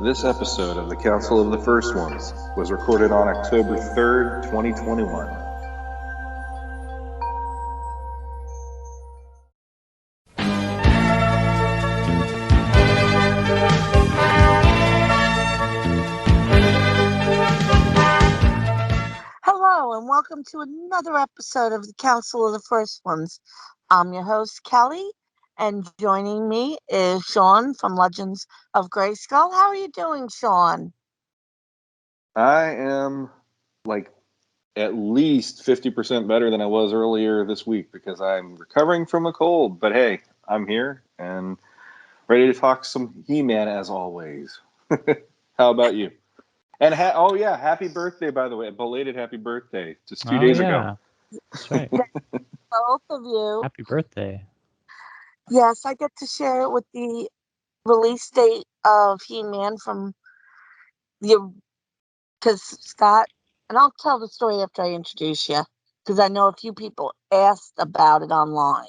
This episode of the Council of the First Ones was recorded on October 3rd, 2021. Hello, and welcome to another episode of the Council of the First Ones. I'm your host, Kelly, and joining me is Sean from Legends of Grayskull. How are you doing, Sean? I am at least 50% better than I was earlier this week because I'm recovering from a cold. But hey, I'm here and ready to talk some He-Man as always. How about you? And happy birthday, by the way. A belated happy birthday just 2 days ago. That's right. Both of you. Happy birthday. Yes, I get to share it with the release date of He-Man from because Scott, and I'll tell the story after I introduce you, because I know a few people asked about it online.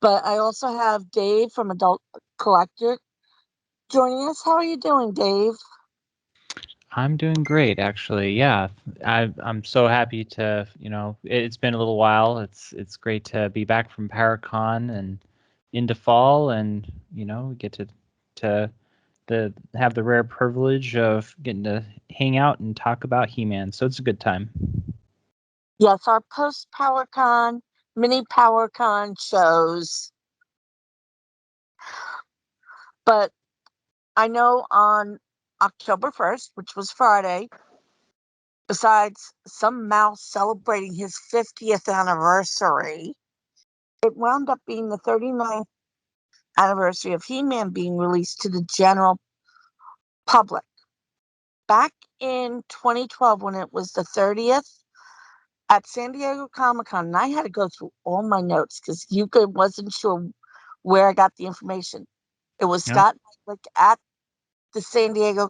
But I also have Dave from Adult Collector joining us. How are you doing, Dave? I'm doing great, actually. Yeah, I'm so happy to, it's been a little while. It's great to be back from Paracon and into fall, and we get to have the rare privilege of getting to hang out and talk about He-Man. So it's a good time. Yes, our post PowerCon, mini PowerCon shows. But I know on October 1st, which was Friday, besides some mouse celebrating his 50th anniversary, it wound up being the 39th anniversary of He-Man being released to the general public. Back in 2012, when it was the 30th, at San Diego Comic-Con, and I had to go through all my notes because Yuka wasn't sure where I got the information. It was Scott Neitlich at the San Diego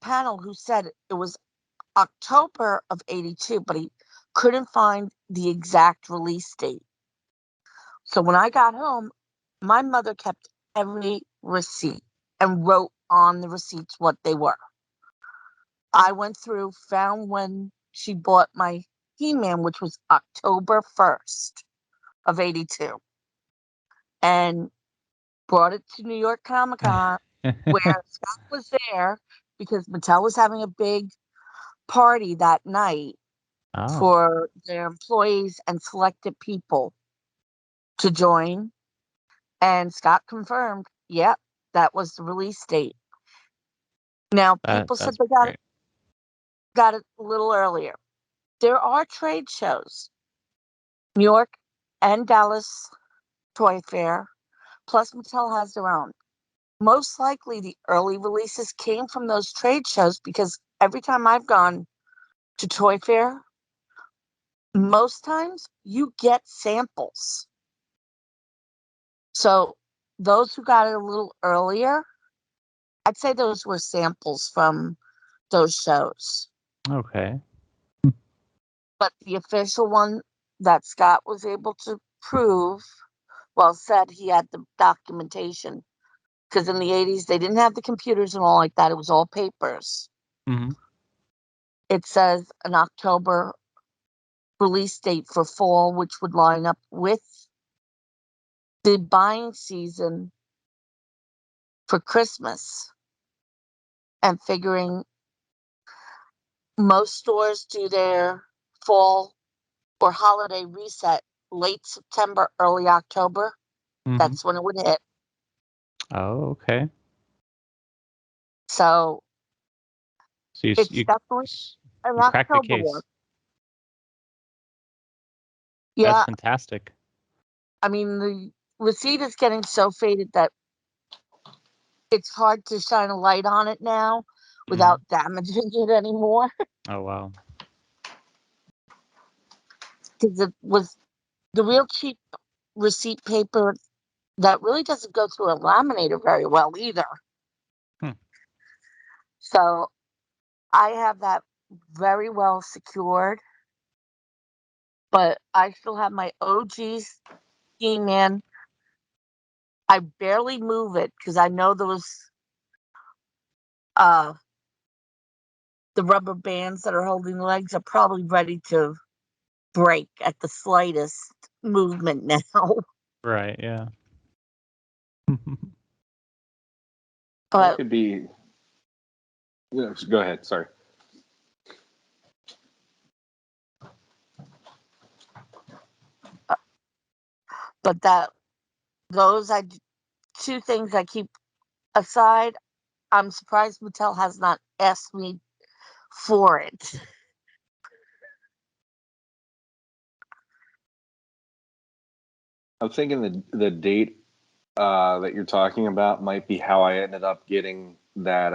panel who said it was October of 82, but he couldn't find the exact release date. So when I got home, my mother kept every receipt and wrote on the receipts what they were. I went through, found when she bought my He-Man, which was October 1st of 82, and brought it to New York Comic Con where Scott was there because Mattel was having a big party that night for their employees and selected people to join. And Scott confirmed, yep, that was the release date. Now, people said they got it a little earlier. There are trade shows, New York and Dallas Toy Fair, plus Mattel has their own. Most likely the early releases came from those trade shows because every time I've gone to Toy Fair, most times you get samples. So those who got it a little earlier, I'd say those were samples from those shows. Okay. But the official one that Scott was able to prove, said he had the documentation. Because in the 80s, they didn't have the computers and all like that. It was all papers. Mm-hmm. It says an October release date for fall, which would line up with the buying season for Christmas. And figuring most stores do their fall or holiday reset late September, early October. Mm-hmm. That's when it would hit. Oh, okay. So it's definitely an October one. Yeah. That's fantastic. I mean, the receipt is getting so faded that it's hard to shine a light on it now without damaging it anymore. Oh, wow. Because it was the real cheap receipt paper that really doesn't go through a laminator very well either. So I have that very well secured. But I still have my OG He-Man. I barely move it because I know those the rubber bands that are holding the legs are probably ready to break at the slightest movement now. Right. Yeah. That But could be. Yeah, go ahead. Sorry. but that those I two things I keep aside. I'm surprised Mattel has not asked me for it. I'm thinking the date that you're talking about might be how I ended up getting that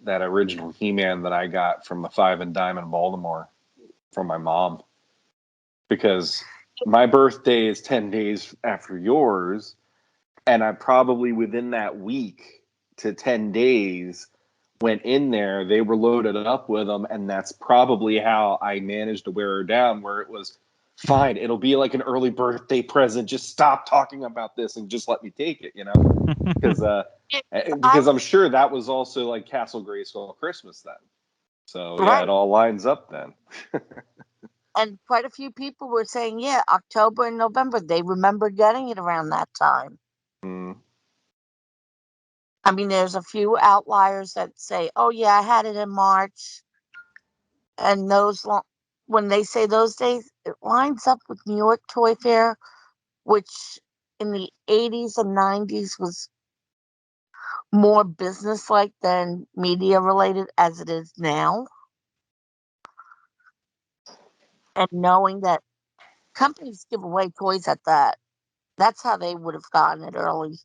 original He-Man that I got from the Five and Dime in Baltimore from my mom, because my birthday is 10 days after yours, and I probably within that week to 10 days went in there. They were loaded up with them, and that's probably how I managed to wear her down, where it was fine. It'll be like an early birthday present. Just stop talking about this and just let me take it, because I'm sure that was also like Castle Grayskull Christmas then. So yeah, Right. it all lines up then. And quite a few people were saying, yeah, October and November, they remember getting it around that time. Mm. I mean, there's a few outliers that say, oh, yeah, I had it in March. And when they say those days, it lines up with New York Toy Fair, which in the 80s and 90s was more business-like than media-related as it is now. And knowing that companies give away toys at that, that's how they would have gotten it early.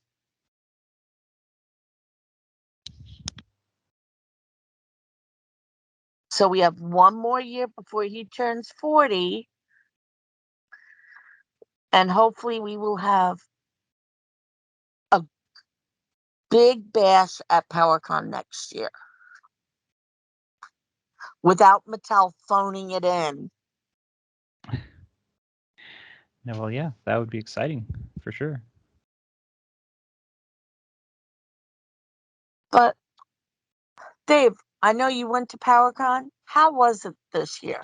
So we have one more year before he turns 40. And hopefully we will have a big bash at PowerCon next year without Mattel phoning it in. No, well, yeah, that would be exciting for sure. But Dave, I know you went to PowerCon. How was it this year?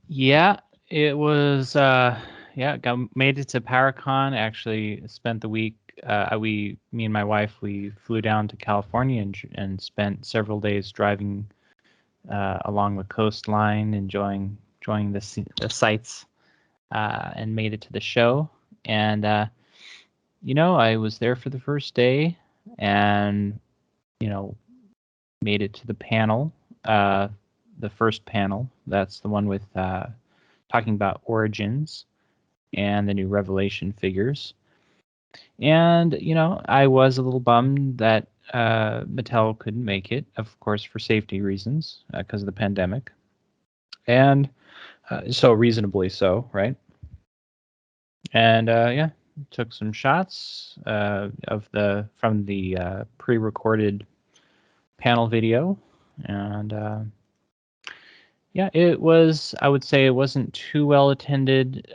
Yeah, it was. Made it to Paracon. Actually, spent the week. Me and my wife, we flew down to California and spent several days driving along the coastline, enjoying the sights, and made it to the show. And I was there for the first day, and made it to the panel. The first panel. That's the one with talking about Origins and the new Revelation figures. And, I was a little bummed that Mattel couldn't make it, of course, for safety reasons, because of the pandemic. And so reasonably so, right? And took some shots from the pre-recorded panel video, and it was. I would say it wasn't too well attended,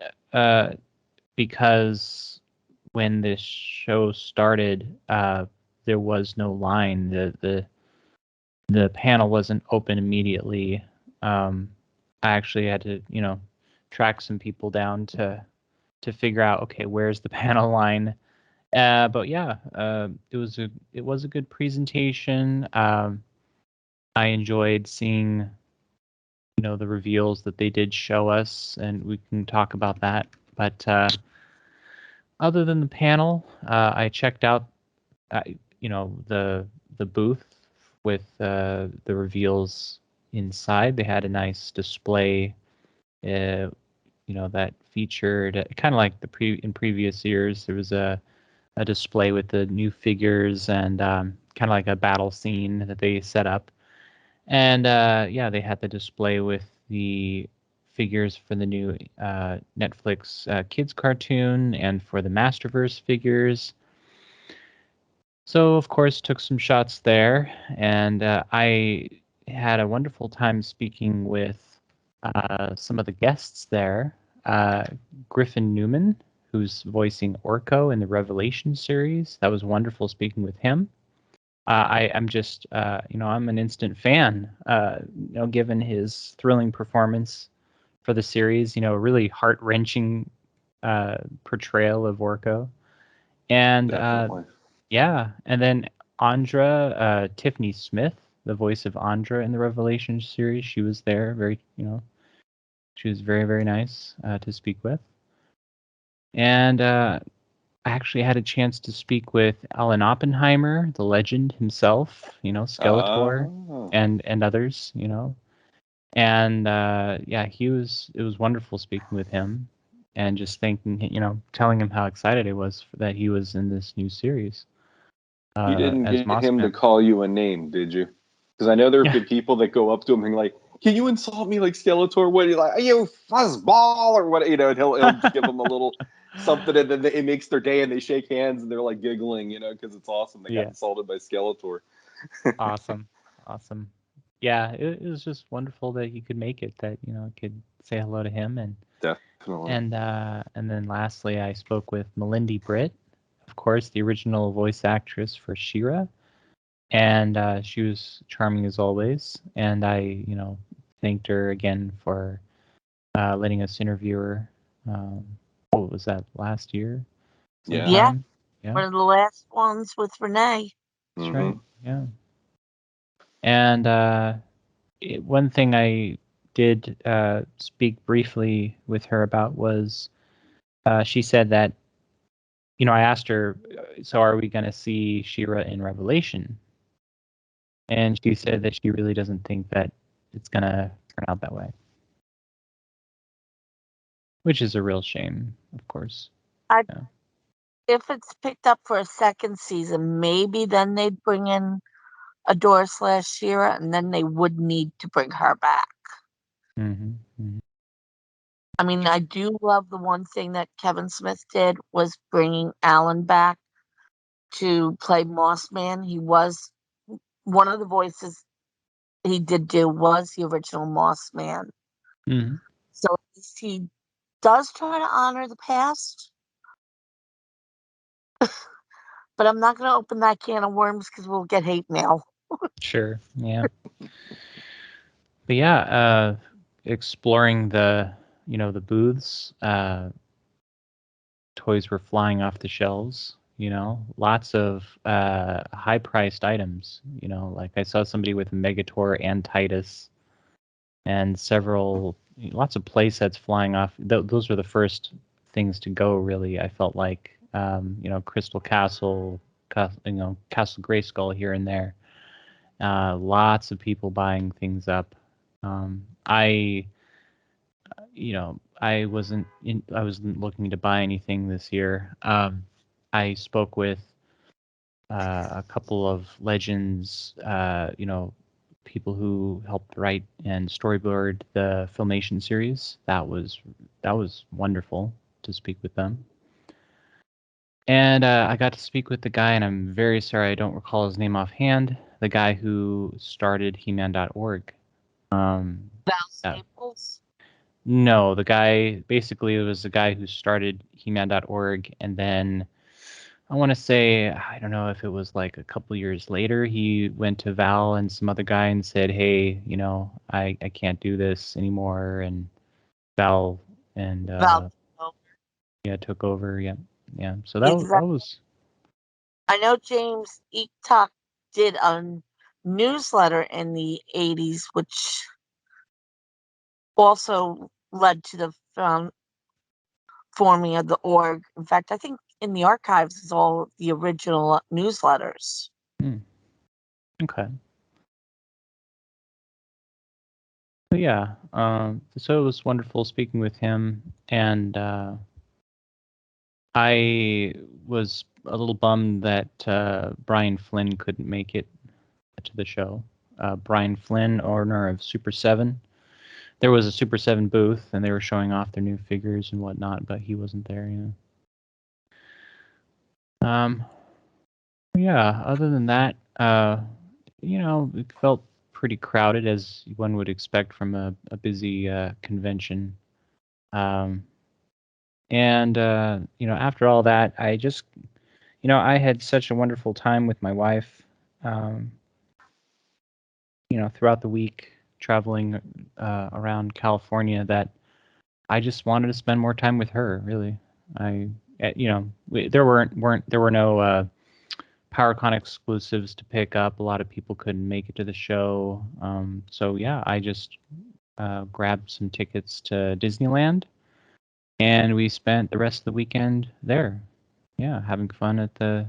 because when this show started, there was no line. The panel wasn't open immediately. I actually had to, track some people down to figure out, okay, where's the panel line. But yeah, it was a good presentation. I enjoyed seeing, the reveals that they did show us, and we can talk about that. But other than the panel, I checked out, the booth with the reveals inside. They had a nice display, that featured kind of like in previous years. There was a display with the new figures and kind of like a battle scene that they set up. And they had the display with the figures for the new Netflix kids cartoon and for the Masterverse figures. So, of course, took some shots there, and I had a wonderful time speaking with some of the guests there. Griffin Newman, who's voicing Orko in the Revelation series. That was wonderful speaking with him. I'm just, I'm an instant fan. Given his thrilling performance for the series, a really heart-wrenching portrayal of Orko, and Definitely. yeah, and then Andra, Tiffany Smith, the voice of Andra in the Revelation series, she was there. She was very, very nice to speak with. And I actually had a chance to speak with Alan Oppenheimer, the legend himself, Skeletor, Oh. and others, And it was wonderful speaking with him and just telling him how excited I was that he was in this new series. You didn't As get him to Mossman. call you a name, did you? Because I know there have Yeah. been people that go up to him and like, "Can you insult me like Skeletor? What are you like? Are you fuzzball or what?" And he'll give them a little something, and then it makes their day, and they shake hands and they're like giggling, because it's awesome. They got Yeah. insulted by Skeletor. Awesome. Yeah, it was just wonderful that he could make it, that, could say hello to him. Definitely. And then lastly, I spoke with Melindy Britt, of course, the original voice actress for She-Ra. And she was charming as always. And I, thanked her again for letting us interview her. What was that, last year? Yeah. Sometime? Yeah, one of the last ones with Renee. That's right. Yeah. And one thing I did speak briefly with her about was she said that, I asked her, so are we going to see She-Ra in Revelation? And she said that she really doesn't think that it's going to turn out that way. Which is a real shame, of course. If it's picked up for a second season, maybe then they'd bring in Adora / She-Ra, and then they would need to bring her back. I mean, I do love the one thing that Kevin Smith did was bringing Alan back to play Mossman. He was one of the voices he did do was the original Mossman. So at least he does try to honor the past. But I'm not going to open that can of worms because we'll get hate mail. Sure, yeah. But yeah, exploring the booths, toys were flying off the shelves. Lots of high-priced items. Like I saw somebody with Megator and Titus, and lots of play sets flying off. Those were the first things to go. Really, I felt like Crystal Castle, Castle Grayskull here and there. Lots of people buying things up. I wasn't looking to buy anything this year. I spoke with a couple of legends, people who helped write and storyboard the Filmation series. That was wonderful to speak with them. And I got to speak with the guy, and I'm very sorry I don't recall his name offhand, the guy who started He-Man.org. Val Staples? No, the guy, basically, it was the guy who started He-Man.org, and then I want to say, I don't know if it was like a couple years later, he went to Val and some other guy and said, hey, I can't do this anymore, and Val and Val took over. Yeah. So that was. I know James Eatock did a newsletter in the 80s, which also led to the forming of the org. In fact, I think in the archives is all the original newsletters. Okay. But yeah, so it was wonderful speaking with him, and I was a little bummed that Brian Flynn couldn't make it to the show. Brian Flynn, owner of Super 7. There was a Super 7 booth, and they were showing off their new figures and whatnot, but he wasn't there, Yeah, other than that, it felt pretty crowded, as one would expect from a busy convention. And after all that, I just, I had such a wonderful time with my wife. um, throughout the week traveling around California that I just wanted to spend more time with her. Really, there were no PowerCon exclusives to pick up. A lot of people couldn't make it to the show, so yeah, I just grabbed some tickets to Disneyland, and we spent the rest of the weekend there. Yeah, having fun at the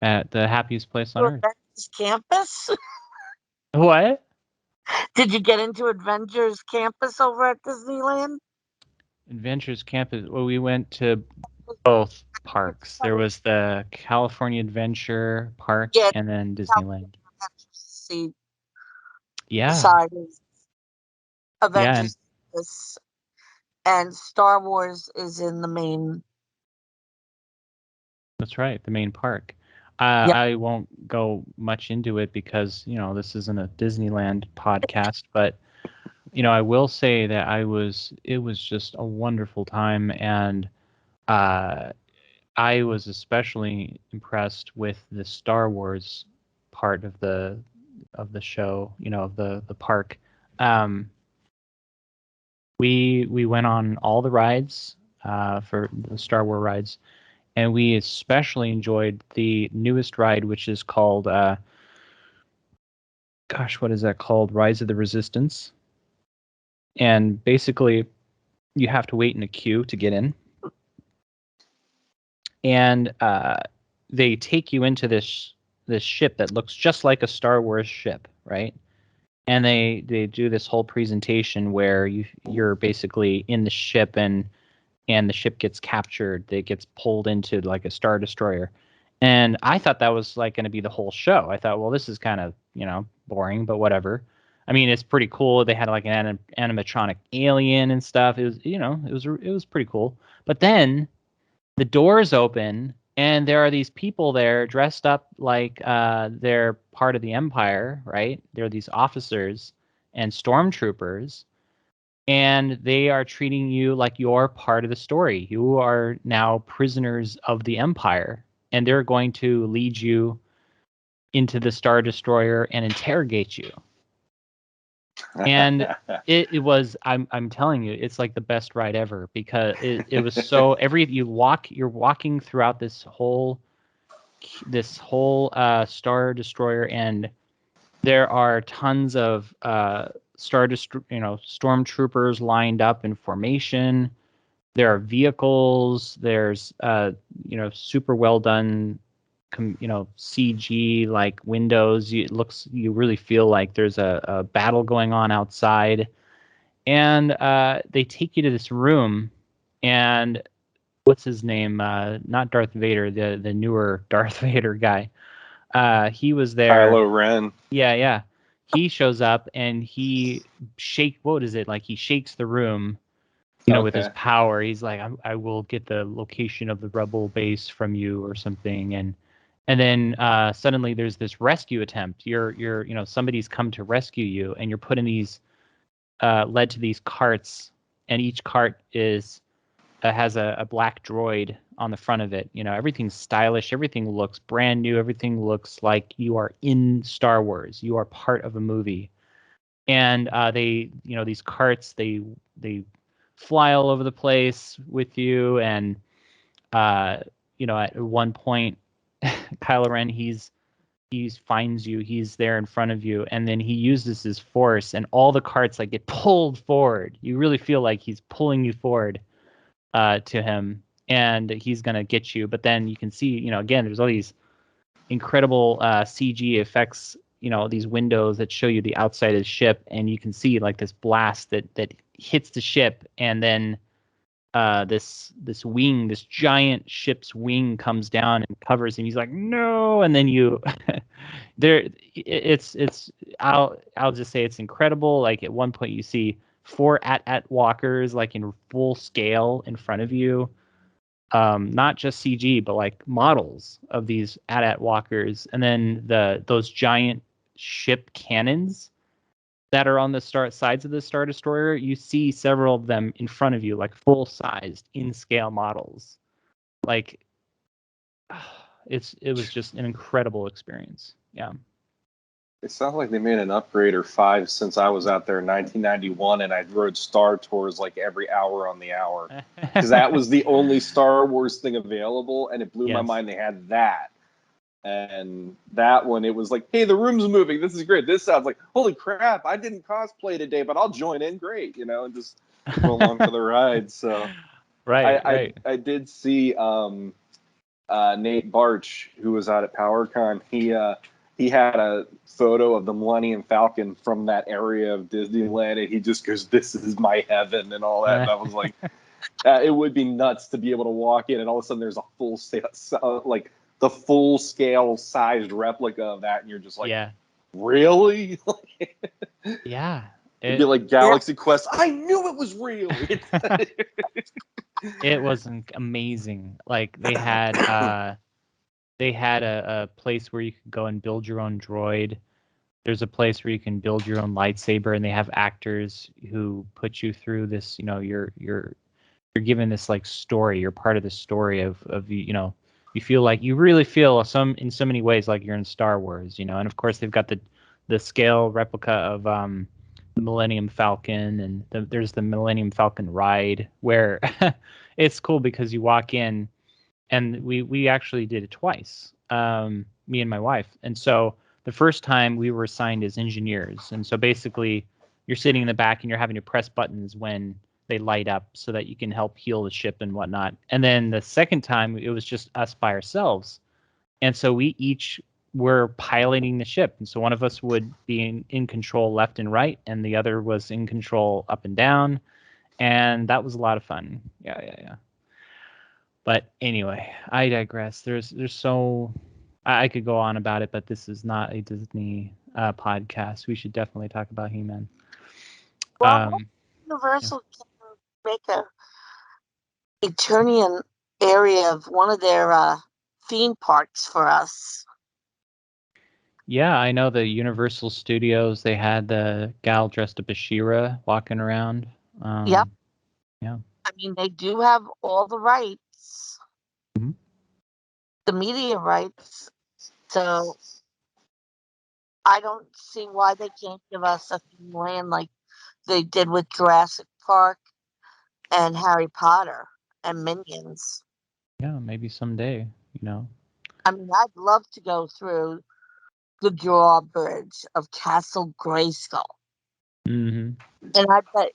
happiest place on earth. Avengers Campus? What? Did you get into Avengers Campus over at Disneyland? Adventures Campus. Well, we went to both parks. There was the California Adventure Park Yeah, and then Disneyland. See, Yeah. side is Yeah, Avengers Campus, and Star Wars is in the main. that's right, the main park. Yep. I won't go much into it because, this isn't a Disneyland podcast, but I will say that it was just a wonderful time, and I was especially impressed with the Star Wars part of the show, of the park. We went on all the rides for the Star Wars rides, and we especially enjoyed the newest ride, which is called what is that called? Rise of the Resistance. And basically, you have to wait in a queue to get in, and they take you into this ship that looks just like a Star Wars ship, right? And they do this whole presentation where you're basically in the ship, and the ship gets captured. It gets pulled into like a Star Destroyer. And I thought that was like going to be the whole show. I thought, well, this is kind of, boring, but whatever. I mean, it's pretty cool. They had like an animatronic alien and stuff. It was, it was pretty cool. But then the doors open, and there are these people there dressed up like they're part of the Empire, right? They're these officers and stormtroopers, and they are treating you like you're part of the story. You are now prisoners of the Empire, and they're going to lead you into the Star Destroyer and interrogate you. And it was, I'm telling you, it's like the best ride ever, because it was so you're walking throughout this whole Star Destroyer, and there are tons of stormtroopers lined up in formation. There are vehicles. There's super well done CG like windows. You really feel like there's a battle going on outside, and they take you to this room, and what's his name? Not Darth Vader, the newer Darth Vader guy. He was there. Kylo Ren. Yeah. He shows up, and he what is it? Like, he shakes the room, with his power. He's like, I will get the location of the rebel base from you or something. And then suddenly there's this rescue attempt. You're somebody's come to rescue you, and you're put in these led to these carts, and each cart has a black droid on the front of it. Everything's stylish, everything looks brand new, everything looks like you are in Star Wars. You are part of a movie. And these carts, they fly all over the place with you, and at one point, Kylo Ren, he finds you, he's there in front of you, and then he uses his force, and all the carts like get pulled forward. You really feel like he's pulling you forward to him, and he's gonna get you. But then you can see, again, there's all these incredible CG effects, these windows that show you the outside of the ship, and you can see like this blast that hits the ship, and then this giant ship's wing comes down and covers him. He's like, no, and then I'll just say it's incredible. Like, at one point you see 4 AT-AT walkers like in full scale in front of you, not just CG, but like models of these AT-AT walkers, and then those giant ship cannons that are on the sides of the Star Destroyer. You see several of them in front of you, like full-sized in-scale models. Like, it was just an incredible experience. Yeah. It sounds like they made an upgrade or 5 since I was out there in 1991, and I rode Star Tours like every hour on the hour because that was the only Star Wars thing available, and it blew my Yes. mind they had that. And that one, it was like, hey, the room's moving. This is great. This sounds like, holy crap, I didn't cosplay today, but I'll join in. Great, and just go along for the ride. So Right. I did see Nate Barch, who was out at PowerCon. He had a photo of the Millennium Falcon from that area of Disneyland, and he just goes, "This is my heaven," and all that. And I was like, it would be nuts to be able to walk in, and all of a sudden there's a full like the full scale sized replica of that, and you're just like, Yeah. really? Yeah. It'd be like Galaxy Quest. I knew it was real. It was amazing. Like they had a place where you could go and build your own droid. There's a place where you can build your own lightsaber, and they have actors who put you through this. You're given this like story. You're part of the story of you feel like you really feel in so many ways like you're in Star Wars. And of course they've got the scale replica of the Millennium Falcon, and there's the Millennium Falcon ride where it's cool because you walk in, and we actually did it twice, me and my wife. And so the first time we were assigned as engineers, and so basically you're sitting in the back and you're having to press buttons when they light up so that you can help heal the ship and whatnot. And then the second time it was just us by ourselves, and so we each were piloting the ship. And so one of us would be in control left and right, and the other was in control up and down. And that was a lot of fun. Yeah. But anyway, I digress. There's so I could go on about it, but this is not a Disney podcast. We should definitely talk about He-Man. Well, Universal can make a Eternian area of one of their theme parks for us. Yeah, I know the Universal Studios, they had the gal dressed up as She-Ra walking around. Yep. Yeah. I mean, they do have all the rights, Mhm. the media rights. So I don't see why they can't give us a theme land like they did with Jurassic Park and Harry Potter and Minions. Yeah, maybe someday, I mean, I'd love to go through the drawbridge of Castle Grayskull. Mm-hmm. And I bet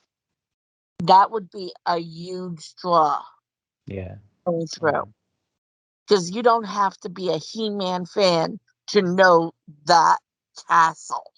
that would be a huge draw Yeah. going through. Because you don't have to be a He-Man fan to know that castle.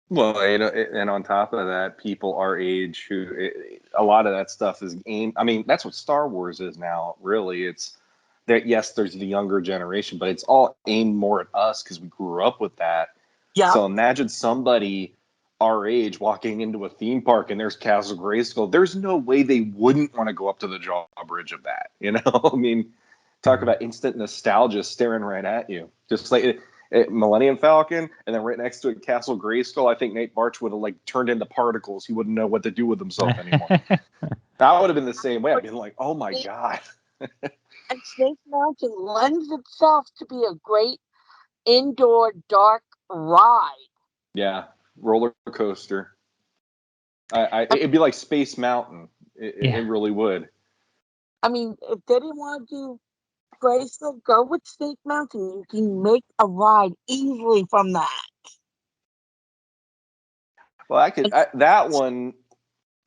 Well, and on top of that, people our age a lot of that stuff is aimed. I mean, that's what Star Wars is now. Really, it's that. Yes, there's the younger generation, but it's all aimed more at us because we grew up with that. Yeah. So imagine somebody our age walking into a theme park and there's Castle Grayskull. There's no way they wouldn't want to go up to the drawbridge of that. I mean, talk about instant nostalgia staring right at you, just like. Millennium Falcon, and then right next to it, Castle Grayskull. I think Nate Barch would have turned into particles. He wouldn't know what to do with himself anymore. That would have been the same way. I'd been like, oh my god. And Snake Mountain lends itself to be a great indoor dark ride. Yeah, roller coaster. It'd be like Space Mountain. It really would. I mean, if they didn't want to do Grayskull, go with Snake Mountain. You can make a ride easily from that. Well, that one.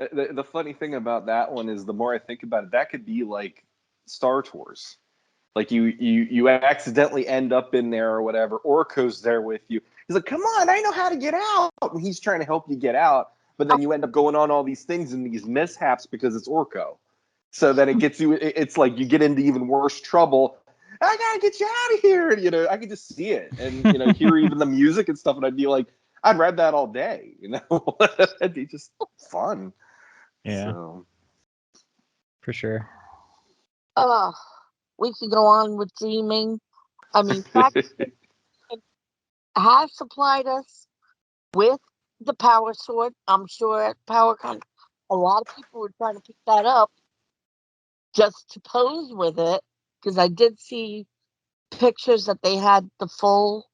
The funny thing about that one is, the more I think about it, that could be like Star Tours. Like you accidentally end up in there or whatever. Orko's there with you. He's like, "Come on, I know how to get out," and he's trying to help you get out. But then you end up going on all these things and these mishaps because it's Orko. So then it gets you. It's like you get into even worse trouble. I gotta get you out of here. I could just see it, and hear even the music and stuff, and I'd be like, I'd read that all day. It'd be just fun. Yeah, So. For sure. Oh, we could go on with dreaming. I mean, Patrick has supplied us with the power sword. I'm sure at PowerCon, a lot of people were trying to pick that up just to pose with it, because I did see pictures that they had the full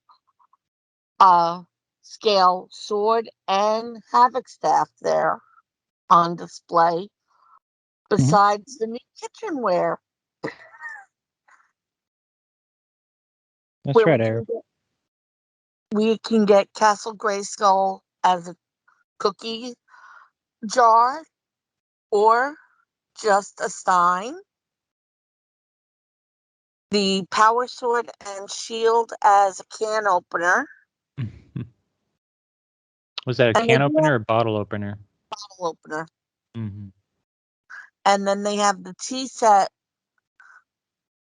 scale sword and havoc staff there on display, besides the new kitchenware. That's where right, Eric. we can get Castle Grayskull as a cookie jar or just a stein. The power sword and shield as a can opener. Was that a And can they do opener have or bottle opener? a bottle opener. Mm-hmm. And then they have the tea set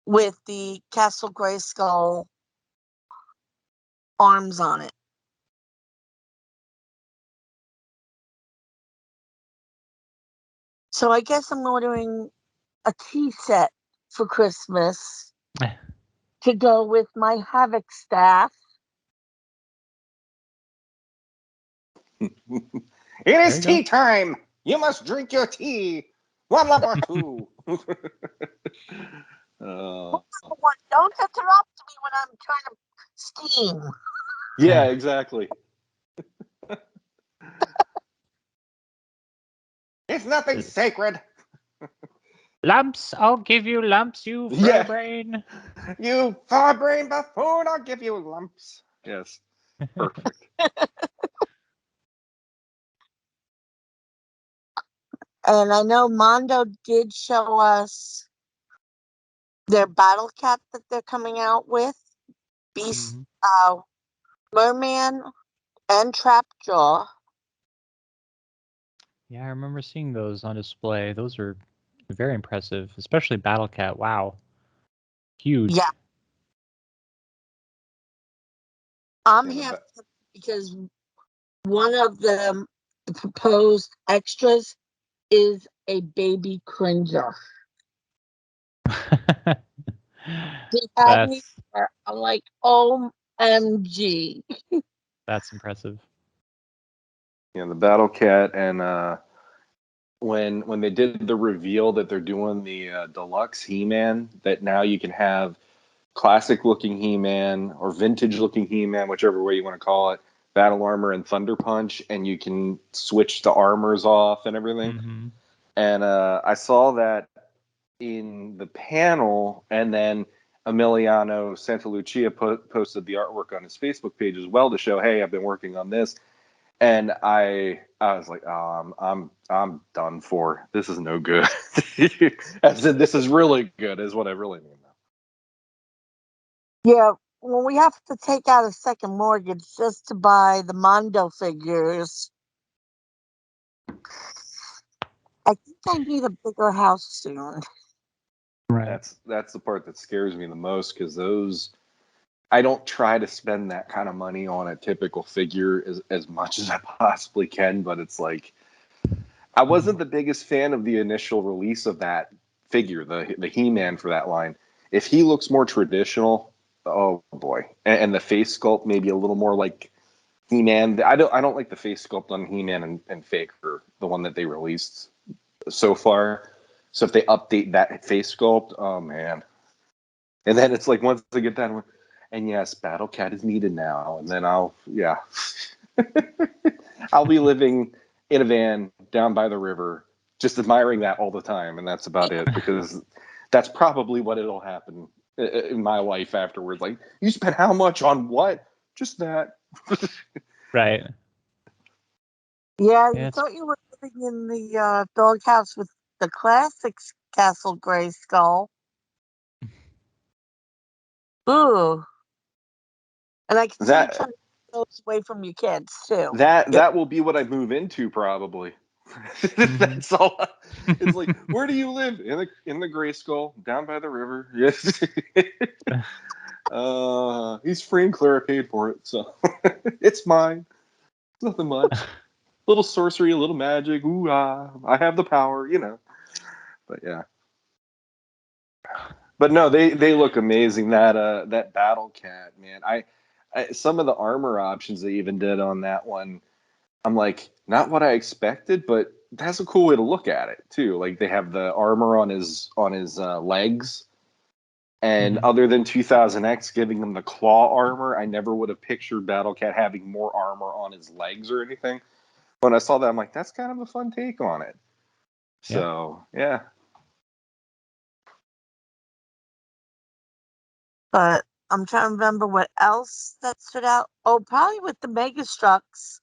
with the Castle Grayskull arms on it. So I guess I'm ordering a tea set for Christmas to go with my havoc staff. It There is you go. tea time. You must drink your tea. 1 lap or 2. Don't interrupt me when I'm trying to steam. Yeah, exactly. It's nothing sacred. Lumps, I'll give you lumps, you Yeah. brain. You far-brained buffoon, I'll give you lumps. Yes. Perfect. And I know Mondo did show us their battle cat that they're coming out with. Beast, Merman, and Trapjaw. Yeah, I remember seeing those on display. Those are very impressive, especially Battle Cat. Wow. Huge. Yeah. I'm Yeah, happy because one of the proposed extras is a baby cringer. He had me that's there. I'm like, OMG. that's impressive. Yeah, the Battle Cat, and when they did the reveal that they're doing the deluxe He-Man, that now you can have classic looking He-Man or vintage looking He-Man, whichever way you want to call it, battle armor and Thunder Punch, and you can switch the armors off and everything. Mm-hmm. And I saw that in the panel, and then Emiliano Santalucia posted the artwork on his Facebook page as well to show, hey, I've been working on this. And I was like, oh, I'm done for. This is no good. As in, this is really good, is what I really mean. Yeah, when we have to take out a second mortgage just to buy the Mondo figures, I think I need a bigger house soon. Right. That's the part that scares me the most, because those, I don't try to spend that kind of money on a typical figure as much as I possibly can, but it's like, I wasn't the biggest fan of the initial release of that figure, the He-Man for that line. If he looks more traditional, oh boy, and the face sculpt maybe a little more like He-Man. I don't like the face sculpt on He-Man and Faker, the one that they released so far. So if they update that face sculpt, oh man. And then it's like, once they get that, and yes, Battle Cat is needed now, and then I'll be living in a van down by the river, just admiring that all the time, and that's about it, because that's probably what it'll happen in my life afterwards. Like, you spent how much on what? Just that. Right. Yeah, Yeah, you it's thought you were living in the doghouse with the classics Castle Grayskull. Ooh. And I can see you trying That to keep those away from your kids, too. that will be what I move into, probably. That's all. It's like, where do you live? In the Grayskull, down by the river. Yes. He's free and clear. I paid for it, so it's mine. Nothing much. Little sorcery, a little magic. Ooh, I have the power, But yeah. But no, they look amazing. That Battle Cat, man. I some of the armor options they even did on that one, I'm like, not what I expected, but that's a cool way to look at it too. Like, they have the armor on his legs, And Mhm. other than 2000X giving him the claw armor, I never would have pictured Battlecat having more armor on his legs or anything. When I saw that, I'm like, that's kind of a fun take on it. Yeah. So, yeah. But I'm trying to remember what else that stood out. Oh, probably with the Megastrucks,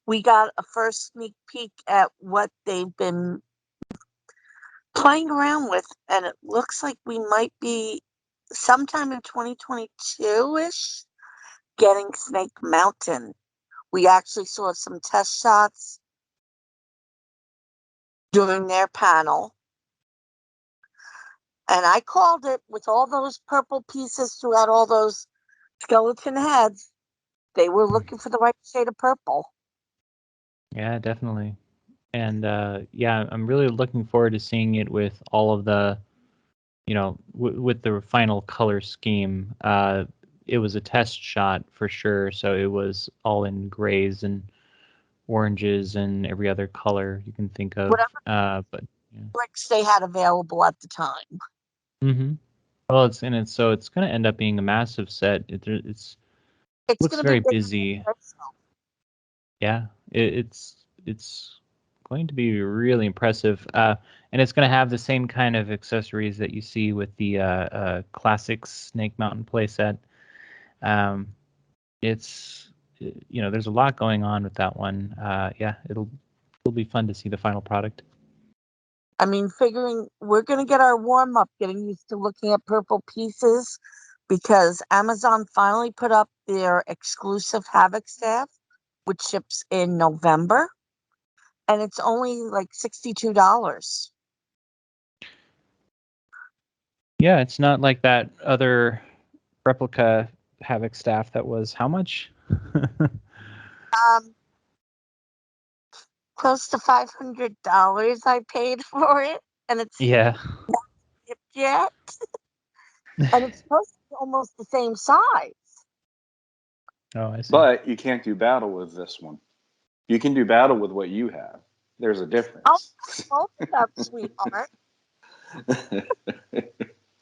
we got a first sneak peek at what they've been playing around with, and it looks like we might be sometime in 2022-ish getting Snake Mountain. We actually saw some test shots during their panel, and I called it with all those purple pieces throughout all those skeleton heads. They were looking for the right shade of purple. Yeah, definitely. And yeah, I'm really looking forward to seeing it with all of the, with the final color scheme. It was a test shot for sure, so it was all in grays and oranges and every other color you can think of. Whatever But yeah. bricks they had available at the time. Mm-hmm. Well, it's going to end up being a massive set. It's It's looks going to be very big. busy. Yeah, it's going to be really impressive, and it's going to have the same kind of accessories that you see with the classic Snake Mountain playset. Um, it's there's a lot going on with that one. Yeah, it'll be fun to see the final product. I mean, figuring we're going to get our warm up, getting used to looking at purple pieces because Amazon finally put up their exclusive Havoc staff, which ships in November, and it's only like $62. Yeah, it's not like that other replica Havoc staff that was how much? Um, Close to $500 I paid for it, and it's Yeah. not shipped yet, and it's supposed to be almost the same size. Oh, I see. But you can't do battle with this one. You can do battle with what you have. There's a Oh, difference. both of them, sweetheart.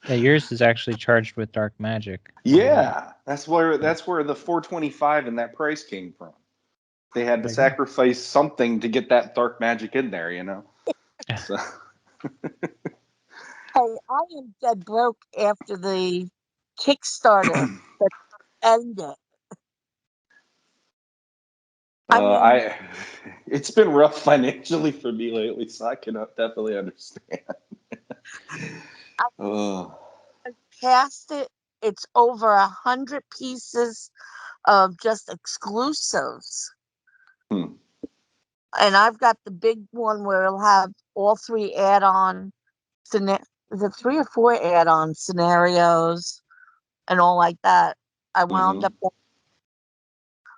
Yeah, yours is actually charged with dark magic. Yeah, that's where the 425 and that price came from. They had to There you go. sacrifice something to get that dark magic in there, So Hey, I am dead broke after the Kickstarter that ended. I mean, I it's been rough financially for me lately, so I can definitely understand. Oh. I passed it. It's over 100 pieces of just exclusives. Hmm. And I've got the big one where it'll have all three add-on is it 3 or 4 add-on scenarios and all like that. I wound Mm-hmm. up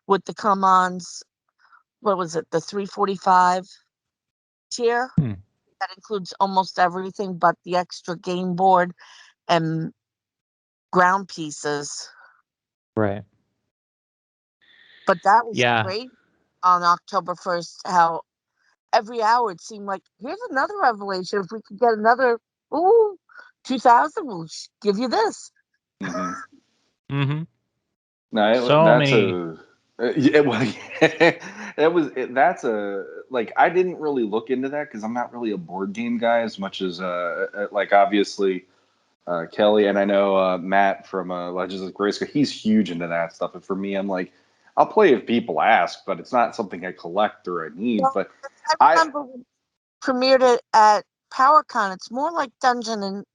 with the come-ons. What was it? The 345 tier Hmm. that includes almost everything but the extra game board and ground pieces. Right. But that was Yeah. great on October 1st. How every hour it seemed like here's another revelation. If we could get another, ooh, 2000, we'll give you this. Mm-hmm. Mm-hmm. No, So that's many. a yeah, well, that's a like I didn't really look into that because I'm not really a board game guy as much as like obviously Kelly and I know Matt from Legends of Grayskull. He's huge into that stuff, and for me, I'm like I'll play if people ask, but it's not something I collect or I need. Well, But I I remember when it premiered it at PowerCon. It's more like Dungeons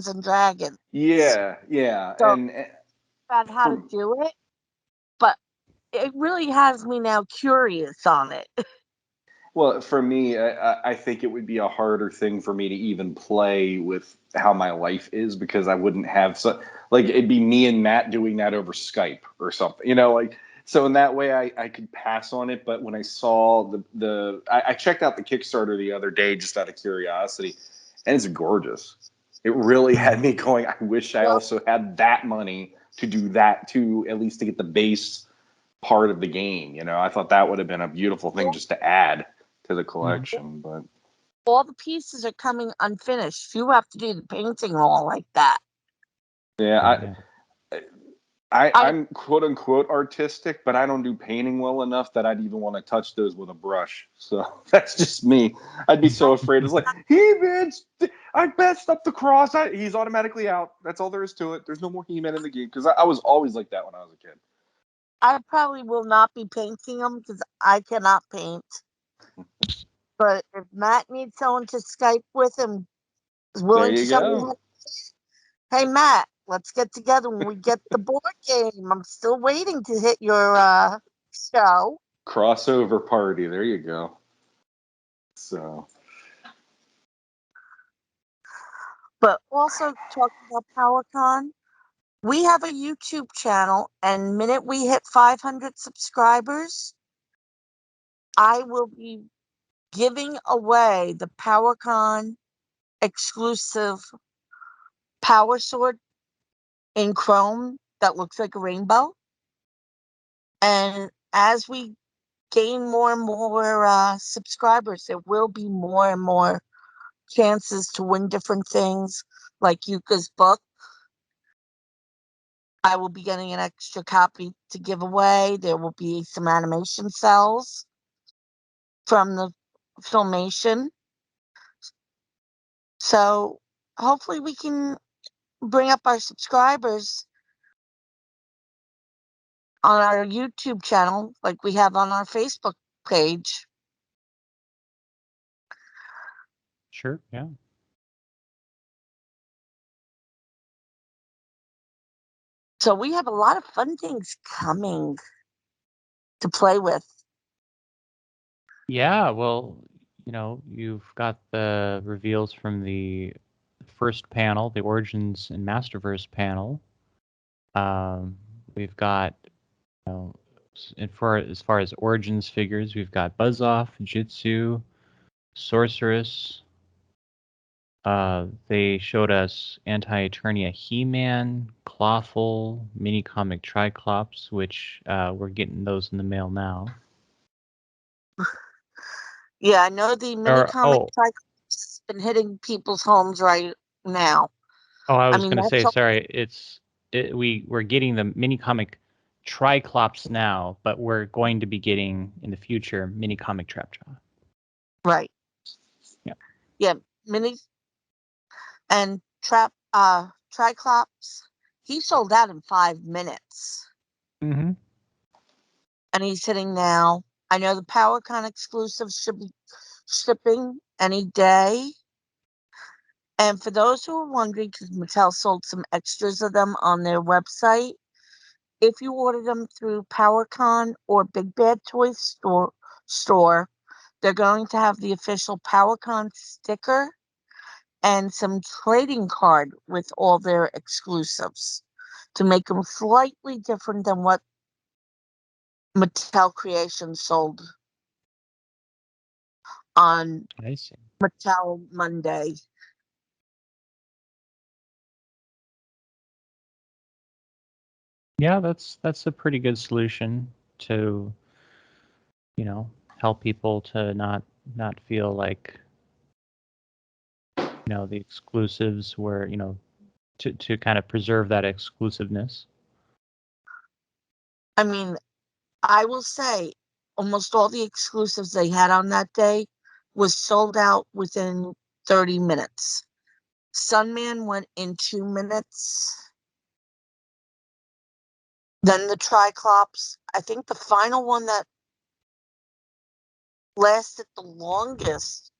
and Dragons. yeah, So and about how to for do it, but it really has me now curious on it. Well, for me, I think it would be a harder thing for me to even play with how my life is because I wouldn't have like it'd be me and Matt doing that over Skype or something, like so in that way I could pass on it. But when I saw I checked out the Kickstarter the other day just out of curiosity, and it's gorgeous. It really had me going, I wish I Well, also had that money to do that too, at least to get the base part of the game. I thought that would have been a beautiful thing just to add to the Mhm. collection, but all the pieces are coming unfinished. You have to do the painting all like that. Yeah, Yeah. I'm quote unquote artistic, but I don't do painting well enough that I'd even want to touch those with a brush. So that's just me. I'd be so afraid. It's like, He-Man, I messed up the cross. He's automatically out. That's all there is to it. There's no more He-Man in the game because I was always like that when I was a kid. I probably will not be painting them because I cannot paint. But if Matt needs someone to Skype with him, is There willing to you show go. me, hey Matt, let's get together when we get the board game. I'm still waiting to hit your show. Crossover party. There you go. So But also talking about PowerCon, we have a YouTube channel, and minute we hit 500 subscribers, I will be giving away the PowerCon exclusive Power Sword in Chrome that looks like a rainbow. And as we gain more and more subscribers, there will be more and more chances to win different things, like Yuka's book. I will be getting an extra copy to give away. There will be some animation cells from the filmation. So hopefully we can bring up our subscribers on our YouTube channel like we have on our Facebook page. Sure. Yeah. So we have a lot of fun things coming to play with. Yeah. Well, you've got the reveals from the first panel, the Origins and Masterverse panel. We've got, as far as Origins figures, we've got Buzz-Off, Jitsu, Sorceress. They showed us Anti-Eternia He-Man, Clawful, Mini Comic Triclops, which we're getting those in the mail now. Yeah, I know the mini comic has been hitting people's homes right now. I was mean, going to say, that's sorry, we're getting the Mini Comic Triclops now, but we're going to be getting in the future Mini Comic Trapjaw. right. Yeah. Yeah, mini and Triclops. He sold out in 5 minutes. Mm-hmm. And he's hitting now. I know the PowerCon exclusives should be shipping any day. And for those who are wondering, because Mattel sold some extras of them on their website, if you order them through PowerCon or Big Bad Toy store, they're going to have the official PowerCon sticker and some trading card with all their exclusives to make them slightly different than what Mattel Creations sold on I see. Mattel Monday. Yeah, that's a pretty good solution to, help people to not feel like, the exclusives were, to kind of preserve that exclusiveness. I mean, I will say almost all the exclusives they had on that day was sold out within 30 minutes. Sunman went in 2 minutes. Then the Triclops. I think the final one that lasted the longest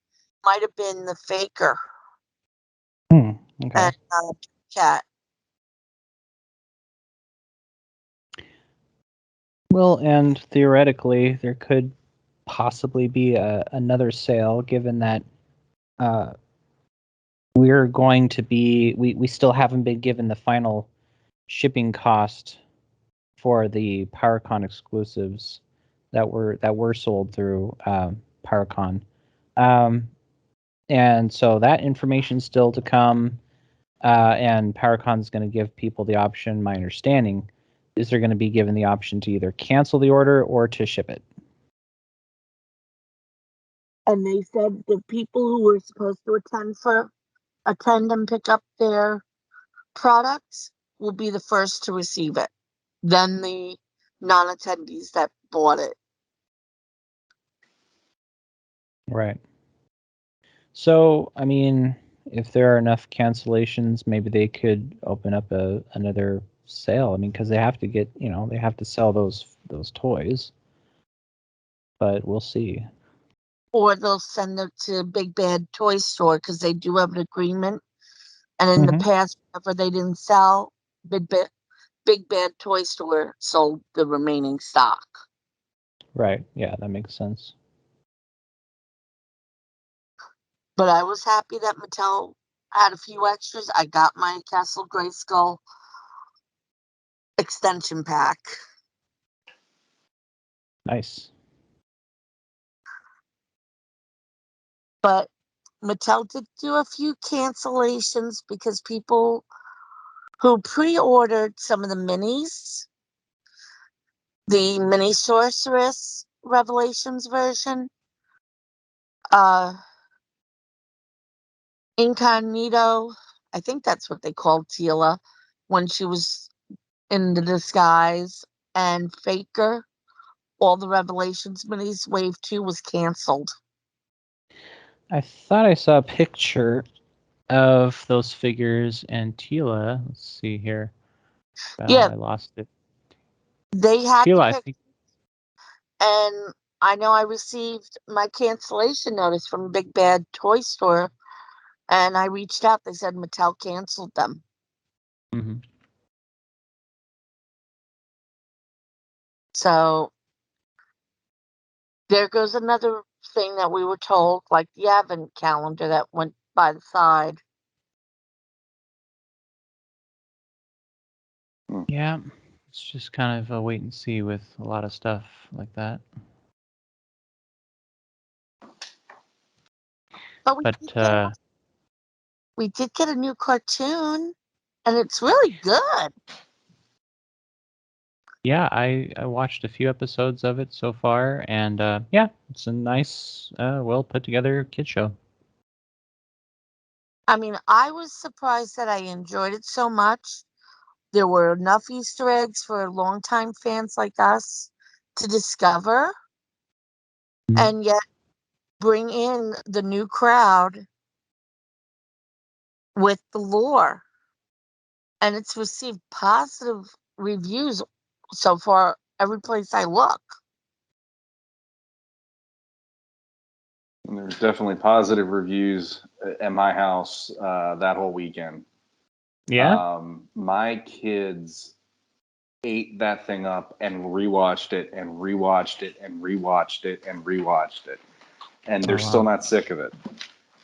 might have been the Faker Okay. and Cat. Well, and theoretically, there could possibly be another sale, given that we're going to be we still haven't been given the final shipping cost for the PowerCon exclusives that were sold through PowerCon, and so that information's still to come. And PowerCon is going to give people the option. My understanding is they're going to be given the option to either cancel the order or to ship it. And they said the people who were supposed to attend and pick up their products will be the first to receive it, then the non-attendees that bought it. Right. So, I mean, if there are enough cancellations, maybe they could open up another sale. I mean, because they have to get, they have to sell those toys. But we'll see. Or they'll send it to Big Bad Toy Store because they do have an agreement. And in the past, whenever they didn't sell, Big Bad Toy Store sold the remaining stock. Right. Yeah, that makes sense. But I was happy that Mattel had a few extras. I got my Castle Grayskull extension pack. Nice. But Mattel did do a few cancellations because people who pre-ordered some of the minis, the Mini Sorceress Revelations version, Incognito, I think that's what they called Teela when she was in the disguise, and Faker, all the Revelations minis, Wave 2 was canceled. I thought I saw a picture of those figures and Tila. Let's see here. Yeah. I lost it. They had Tila, to I pick, think. and I know I received my cancellation notice from Big Bad Toy Store, and I reached out. They said Mattel canceled them. Mm-hmm. So there goes another thing that we were told, like the Advent calendar that went by the side. Yeah, it's just kind of a wait and see with a lot of stuff like that. But But we did get a new cartoon, and it's really good. yeah, I watched a few episodes of it so far, and yeah, it's a nice, well put together kid show. I mean, I was surprised that I enjoyed it so much. There were enough Easter eggs for longtime fans like us to discover, and yet bring in the new crowd with the lore. And it's received positive reviews so far, every place I look. And there's definitely positive reviews at my house that whole weekend. Yeah. My kids ate that thing up and rewatched it and rewatched it and rewatched it and rewatched it, and they're still not sick of it.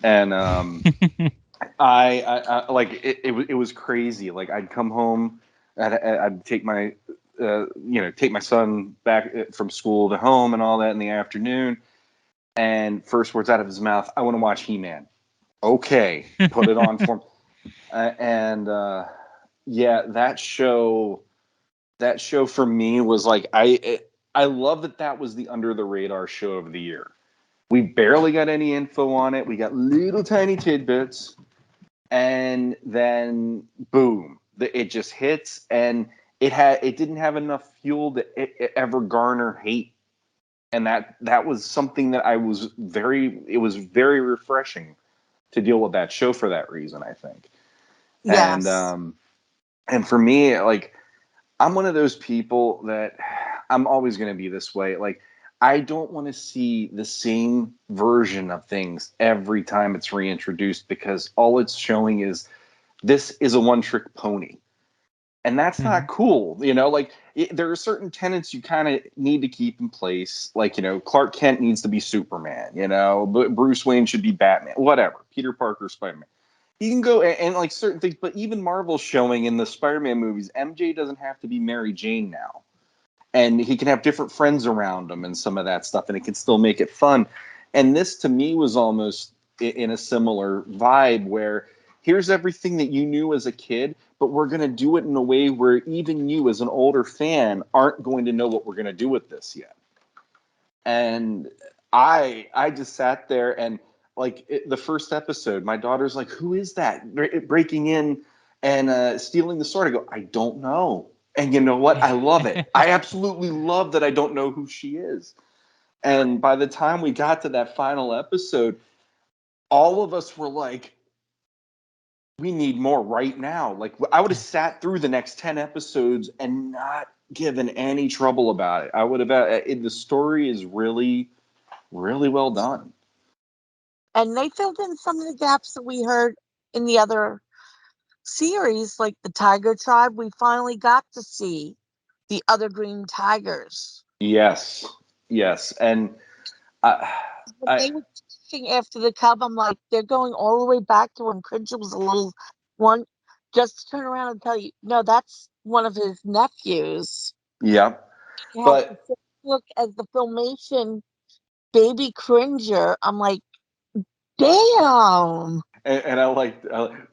And I like it. It was crazy. Like I'd come home, I'd take my take my son back from school to home and all that in the afternoon, and first words out of his mouth, "I want to watch He-Man." Okay, put it on for him. Yeah, that show for me was like I love that was the under the radar show of the year. We barely got any info on it. We got little tiny tidbits, and then boom, it just hits, and it didn't have enough fuel to ever garner hate, and that was something that it was very refreshing to deal with that show for that reason, I think. Yes. And for me, like, I'm one of those people that I'm always going to be this way. Like, I don't want to see the same version of things every time it's reintroduced, because all it's showing is this is a one-trick pony. And that's not cool. Like, there are certain tenets you kind of need to keep in place. Like, Clark Kent needs to be Superman, but Bruce Wayne should be Batman, whatever. Peter Parker, Spider-Man. You can go and like certain things, but even Marvel's showing in the Spider-Man movies, MJ doesn't have to be Mary Jane now. And he can have different friends around him and some of that stuff, and it can still make it fun. And this, to me, was almost in a similar vibe where here's everything that you knew as a kid, but we're going to do it in a way where even you as an older fan aren't going to know what we're going to do with this yet. And I just sat there and, like, the first episode, my daughter's like, "Who is that breaking in and stealing the sword. I go, I don't know. And you know what? I love it. I absolutely love that I don't know who she is. And by the time we got to that final episode, all of us were like, we need more right now. Like, I would have sat through the next 10 episodes and not given any trouble about it. I would have, the story is really, really well done. And they filled in some of the gaps that we heard in the other series, like the Tiger Tribe. We finally got to see the other green tigers. Yes. Yes. And When they were chasing after the cub, I'm like, they're going all the way back to when Cringer was a little one, just to turn around and tell you, no, that's one of his nephews. yeah. He has the But, same look as the Filmation baby Cringer. I'm like, damn. and I like,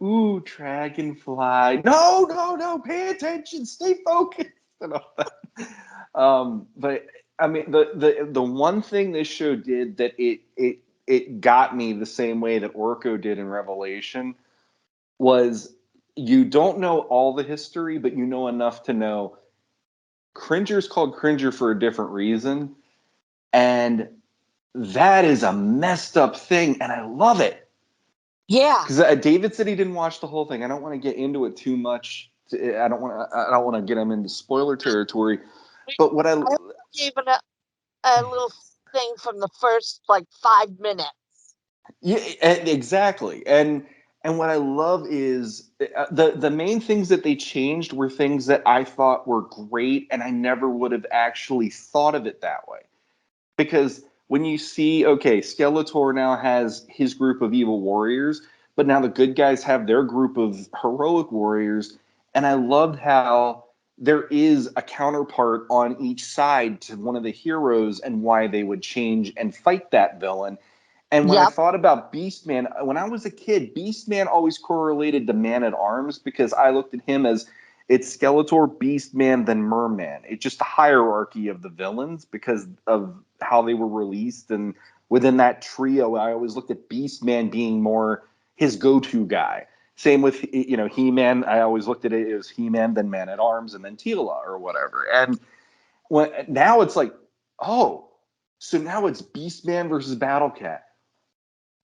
ooh, dragonfly. No, pay attention, stay focused, and all that. But I mean, the one thing this show did that it got me the same way that Orko did in Revelation was, you don't know all the history, but you know enough to know Cringer's called Cringer for a different reason, and that is a messed up thing, and I love it. Yeah. Because David said he didn't watch the whole thing. I don't want to get into it too much. I don't want to get him into spoiler territory. But what I gave it a little thing from the first like 5 minutes. yeah, exactly. And what I love is the main things that they changed were things that I thought were great, and I never would have actually thought of it that way. Because when you see, okay, Skeletor now has his group of evil warriors, but now the good guys have their group of heroic warriors. And I loved how there is a counterpart on each side to one of the heroes and why they would change and fight that villain. And when I Yep. thought about Beastman, when I was a kid, Beastman always correlated to Man at Arms because I looked at him as it's Skeletor, Beastman, then Merman. It's just a hierarchy of the villains because of how they were released. And within that trio, I always looked at Beastman being more his go-to guy. Same with, He-Man. I always looked at it as He-Man, then Man at Arms, and then Teela or whatever. And now it's like, oh, so now it's Beastman versus Battle Cat.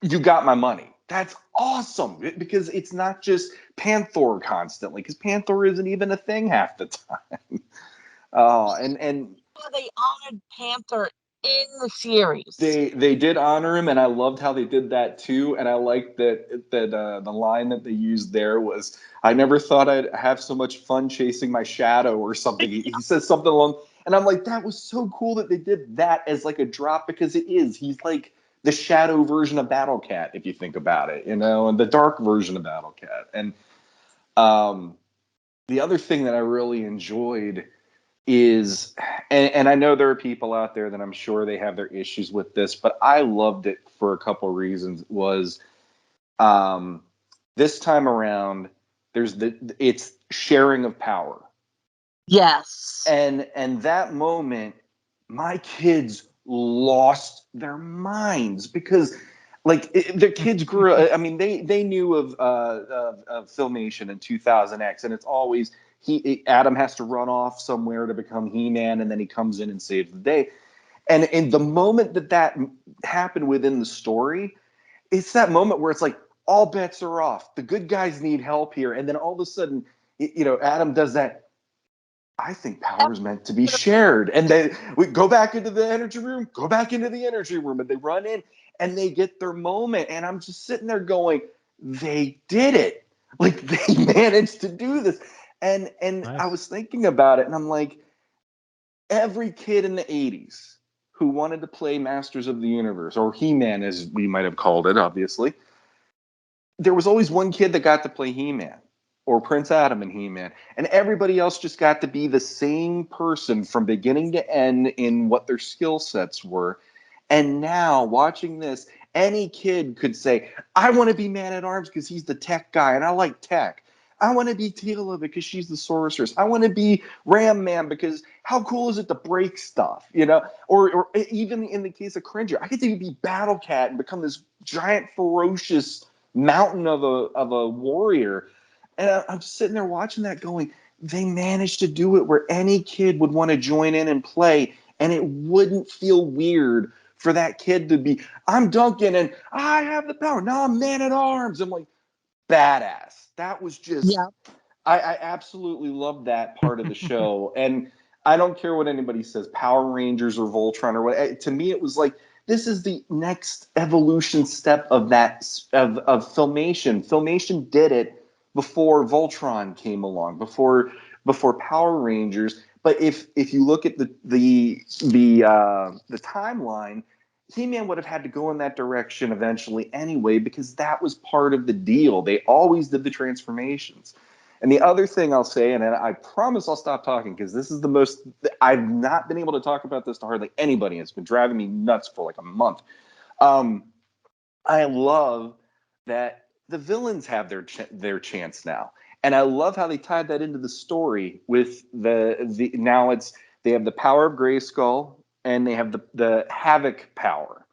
You got my money. That's awesome because it's not just Panther constantly, because Panther isn't even a thing half the time. And They honored Panther in the series. they did honor him, and I loved how they did that too. And I liked that the line that they used there was, "I never thought I'd have so much fun chasing my shadow," or something. He says something along, and I'm like, that was so cool that they did that as like a drop, because it is. He's like the shadow version of Battle Cat, if you think about it, and the dark version of Battle Cat. And the other thing that I really enjoyed is, and I know there are people out there that I'm sure they have their issues with this, but I loved it for a couple of reasons. Was this time around, it's sharing of power. Yes. And that moment, my kids lost their minds because, like, their kids grew up. I mean, they knew of Filmation in 2000X, and it's always Adam has to run off somewhere to become He-Man, and then he comes in and saves the day. And in the moment that happened within the story, it's that moment where it's like all bets are off. The good guys need help here, and then all of a sudden, Adam does that. I think power is meant to be shared. And we go back into the energy room, and they run in and they get their moment. And I'm just sitting there going, they did it. Like, they managed to do this. And Nice. I was thinking about it, and I'm like, every kid in the 80s who wanted to play Masters of the Universe, or He-Man as we might have called it, obviously, there was always one kid that got to play He-Man or Prince Adam and He-Man, and everybody else just got to be the same person from beginning to end in what their skill sets were. And now, watching this, any kid could say, I want to be Man at Arms because he's the tech guy and I like tech. I want to be Teela because she's the sorceress. I want to be Ram Man because how cool is it to break stuff, Or even in the case of Cringer, I get to be Battle Cat and become this giant, ferocious mountain of a warrior. And I'm sitting there watching that going, they managed to do it where any kid would want to join in and play, and it wouldn't feel weird for that kid to be, I'm Duncan and I have the power. Now I'm man at arms. I'm like, badass. That was just, Yeah. I absolutely love that part of the show. And I don't care what anybody says, Power Rangers or Voltron or what. To me, it was like, this is the next evolution step of that of Filmation. Filmation did it before Voltron came along, before Power Rangers. But if you look at the timeline, He-Man would have had to go in that direction eventually anyway, because that was part of the deal. They always did the transformations. And the other thing I'll say, and I promise I'll stop talking because this is the most, I've not been able to talk about this to hardly anybody. It's been driving me nuts for like a month. I love that the villains have their chance now. And I love how they tied that into the story with the now it's, they have the power of Grayskull and they have the Havoc power.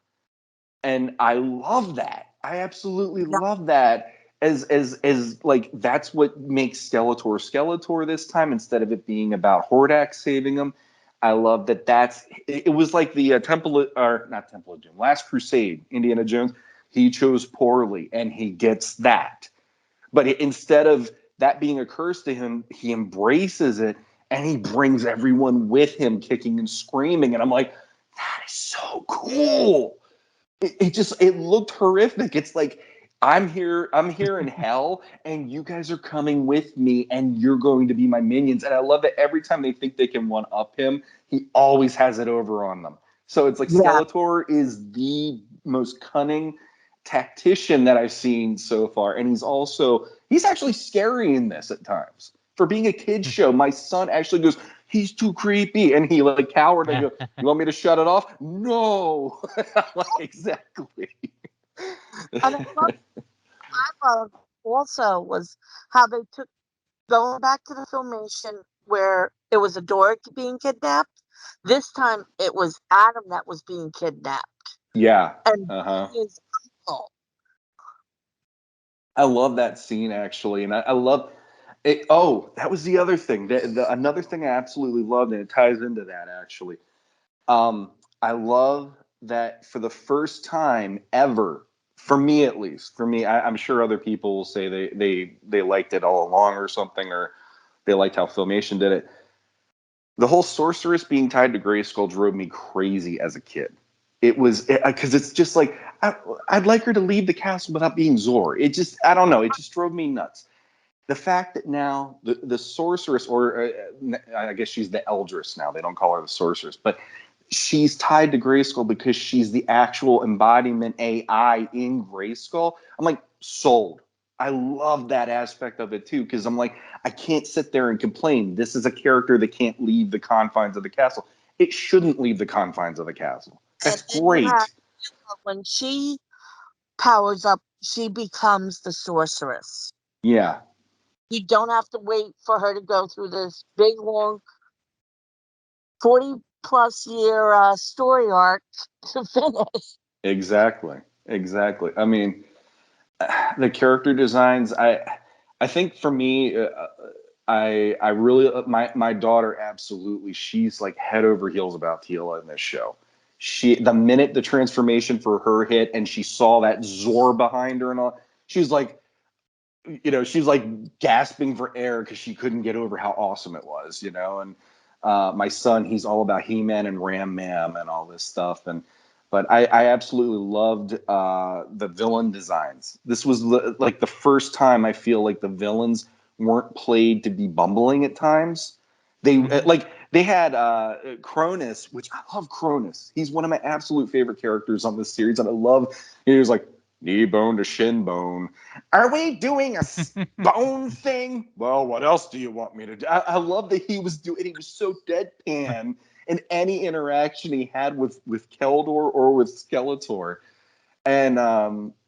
And I love that. I absolutely Yeah. love that. As like, that's what makes Skeletor this time, instead of it being about Hordak saving him. I love that. It was like the not Temple of Doom, Last Crusade, Indiana Jones. He chose poorly, and he gets that. But instead of that being a curse to him, he embraces it, and he brings everyone with him, kicking and screaming. And I'm like, that is so cool. It looked horrific. It's like, I'm here in hell, and you guys are coming with me, and you're going to be my minions. And I love that every time they think they can one up him, he always has it over on them. So it's like Yeah. Skeletor is the most cunning tactician that I've seen so far, and he's actually scary in this at times. For being a kid's show, my son actually goes, he's too creepy, and he like cowered. I go, you want me to shut it off? No. I'm like, exactly. And I love also was how they took, going back to the Filmation where it was Adora being kidnapped. This time it was Adam that was being kidnapped, Yeah. and Uh-huh. his uncle. I love that scene actually, and I love it. Oh, that was the other thing. Another thing I absolutely loved, and it ties into that actually. I love that for the first time ever, for me at least, I'm sure other people will say they liked it all along or something, or they liked how Filmation did it. The whole sorceress being tied to Grayskull drove me crazy as a kid. It was because it's just like, I'd like her to leave the castle without being Zor. It just, I don't know, it just drove me nuts. The fact that now the sorceress, or I guess she's the Eldress now, they don't call her the sorceress, but she's tied to Grayskull because she's the actual embodiment AI in Grayskull. I'm like, sold. I love that aspect of it too, because I'm like, I can't sit there and complain. This is a character that can't leave the confines of the castle. It shouldn't leave the confines of the castle. That's And then you have, great. when she powers up, she becomes the sorceress. Yeah, You don't have to wait for her to go through this big long 40+ year story arc to finish. exactly. Exactly. I mean, the character designs, I think for me, I really, my daughter, absolutely, she's like head over heels about Teela in this show. The minute the transformation for her hit and she saw that Zor behind her and all, she was like, she's like gasping for air because she couldn't get over how awesome it was, and my son, he's all about He-Man and Ram Man and all this stuff. But I absolutely loved the villain designs. This was like the first time I feel like the villains weren't played to be bumbling at times. They had Cronus, which I love. Cronus, he's one of my absolute favorite characters on this series, and I love. He was like, knee bone to shin bone. Are we doing a bone thing? Well, what else do you want me to do? I love that he was so deadpan in any interaction he had with Keldor or with Skeletor. And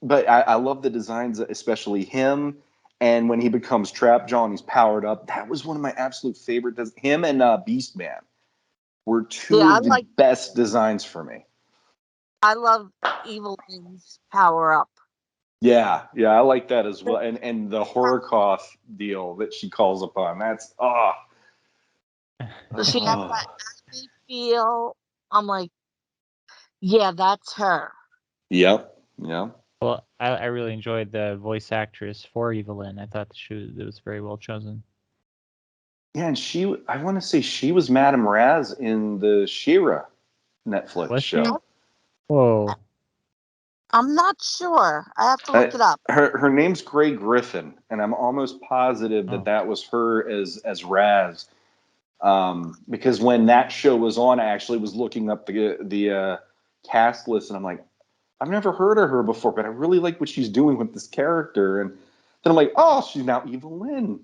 but I love the designs, especially him. And when he becomes Trapjaw and he's powered up, that was one of my absolute favorite. Him and Beastman were two Yeah, of the best designs for me. I love Evelyn's power up. Yeah, I like that as well. And the Horikoff deal that she calls upon. That's She has that acne feel. I'm like, yeah, that's her. Yep. Well, I really enjoyed the voice actress for Evelyn. I thought it was very well chosen. Yeah, and I want to say she was Madame Raz in the She-Ra Netflix Was she? show. Whoa. I'm not sure. I have to look it up. Her name's Grey Griffin, and I'm almost positive Oh. that was her as Raz. Because when that show was on, I actually was looking up the cast list, and I'm like, I've never heard of her before, but I really like what she's doing with this character. And then I'm like, oh, she's now Evelyn.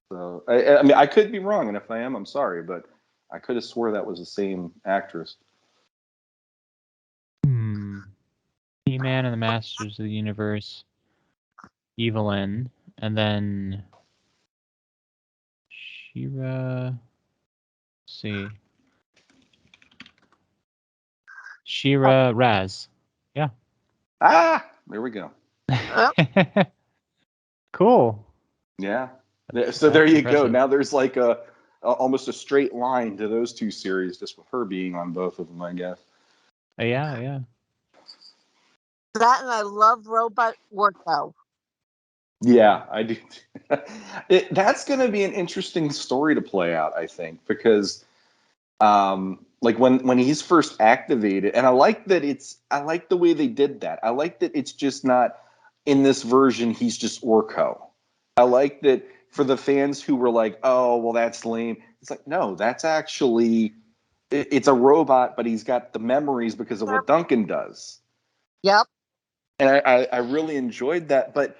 So I mean, I could be wrong, and if I am, I'm sorry, but I could have swore that was the same actress. He-Man and the Masters of the Universe, Evelyn, and then She-Ra. Let's see. She-Ra Raz. Yeah. There we go. Cool. Yeah. So there you go. Impressive. Now there's like almost a straight line to those two series, just with her being on both of them, I guess. Yeah. That, and I love Robot Orko. Yeah, I do. That's going to be an interesting story to play out, I think, because like when he's first activated, and I like the way they did that. I like that it's just not in this version he's just Orko. I like that for the fans who were like, oh, well, that's lame. It's like, no, that's actually it's a robot, but he's got the memories because of what Duncan does. Yep. And I really enjoyed that. But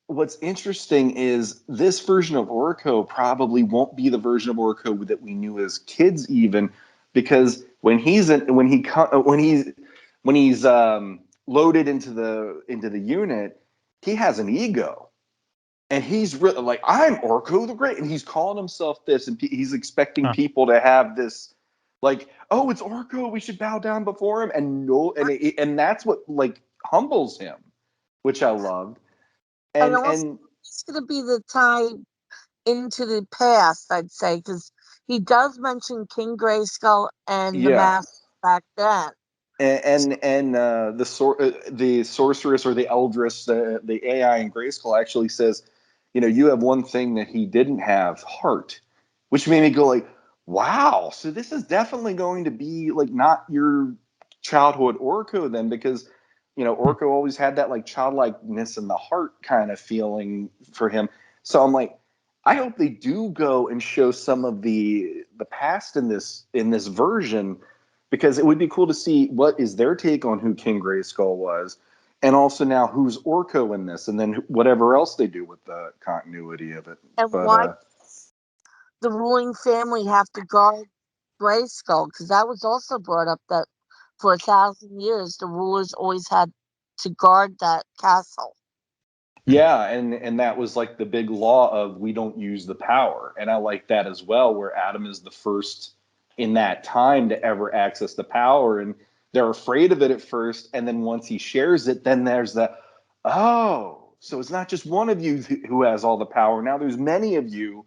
what's interesting is this version of Orko probably won't be the version of Orko that we knew as kids, even because when he's loaded into the unit, he has an ego, and he's really like, I'm Orko the Great, and he's calling himself this, and he's expecting people to have this, like, oh, it's Orko, we should bow down before him, and that's what like humbles him, which I loved. And also, it's going to be the time into the past, I'd say, because he does mention King Grayskull and the mask back then. And the sorceress or the eldress, the AI in Grayskull actually says, you have one thing that he didn't have, heart, which made me go like, wow, so this is definitely going to be like not your childhood Orko then, because Orko always had that like childlikeness and the heart kind of feeling for him. So I'm like, I hope they do go and show some of the past in this version, because it would be cool to see what is their take on who King Grayskull was, and also now who's Orko in this, and then whatever else they do with the continuity of it. And why the ruling family have to guard Grayskull? Because that was also brought up that for 1,000 years the rulers always had to guard that castle. Yeah, and that was like the big law of we don't use the power, and I like that as well, where Adam is the first in that time to ever access the power, and they're afraid of it at first, and then once he shares it, then there's the, oh, so it's not just one of you who has all the power. Now there's many of you,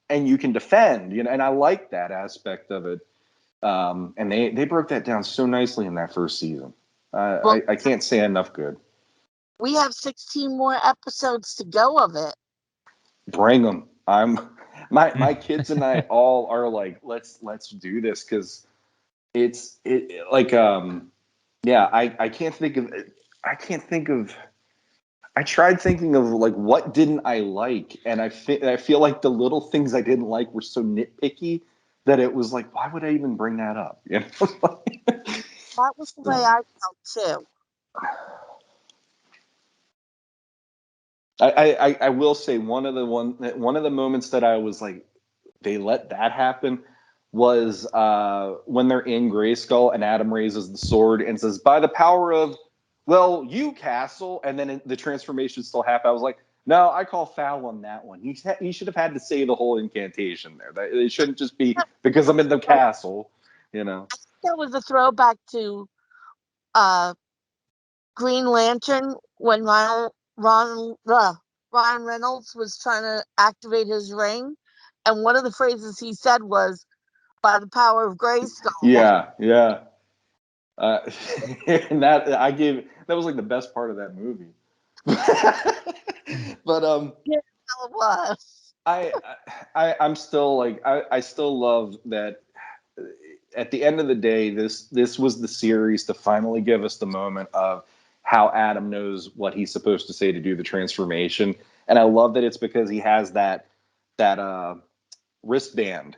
and you can defend, and I like that aspect of it. And they broke that down so nicely in that first season. I can't say enough good. We have 16 more episodes to go of it. Bring them. My kids and I all are like, let's do this, because it's like I can't think of. I tried thinking of like what didn't I like, and I feel like the little things I didn't like were so nitpicky that it was like, why would I even bring that up? That was the way I felt too. I will say one of the moments that I was like, they let that happen was when they're in Grayskull and Adam raises the sword and says, by the power of, well, you castle, and then the transformation still happened. I was like, no, I call foul on that one. He should have had to say the whole incantation there. It shouldn't just be because I'm in the castle, I think that was a throwback to Green Lantern when Ryan Ryan Reynolds was trying to activate his ring, and one of the phrases he said was, "By the power of Grayskull." Yeah, yeah. And that was like the best part of that movie. But Yeah, it was. I'm still like I still love that. At the end of the day, this was the series to finally give us the moment of how Adam knows what he's supposed to say to do the transformation, and I love that it's because he has that wristband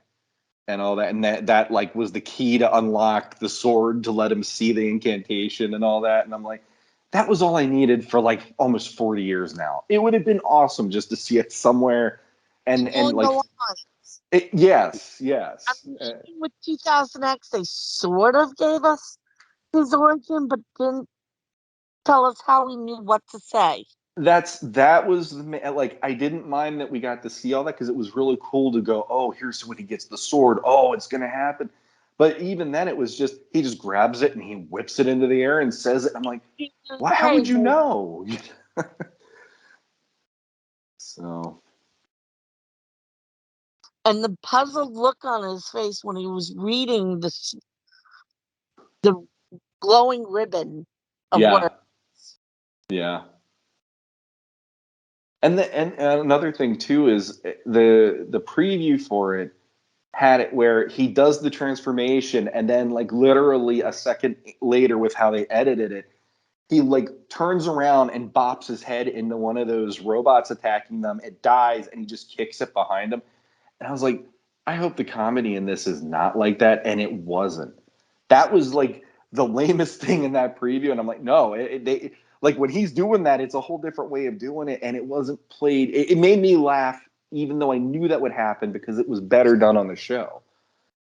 and all that, and that like was the key to unlock the sword to let him see the incantation and all that. And I'm like, that was all I needed for like almost 40 years now. It would have been awesome just to see it somewhere, and On like the lines. yes, I yes. mean, even with 2000X, they sort of gave us his origin, but didn't tell us how he knew what to say. That was like I didn't mind that we got to see all that because it was really cool to go, oh, here's when he gets the sword, oh, it's gonna happen. But even then it was just he just grabs it and he whips it into the air and says it. I'm like, why, how would you know? So And the puzzled look on his face when he was reading the glowing ribbon of yeah, words. yeah. And another thing too is the preview for it had it where he does the transformation and then like literally a second later with how they edited it, he like turns around and bops his head into one of those robots attacking them. It dies and he just kicks it behind him. And I was like, I hope the comedy in this is not like that. And it wasn't. That was like the lamest thing in that preview. And I'm like, no, they like when he's doing that, it's a whole different way of doing it. And it wasn't played. It made me laugh, even though I knew that would happen because it was better done on the show.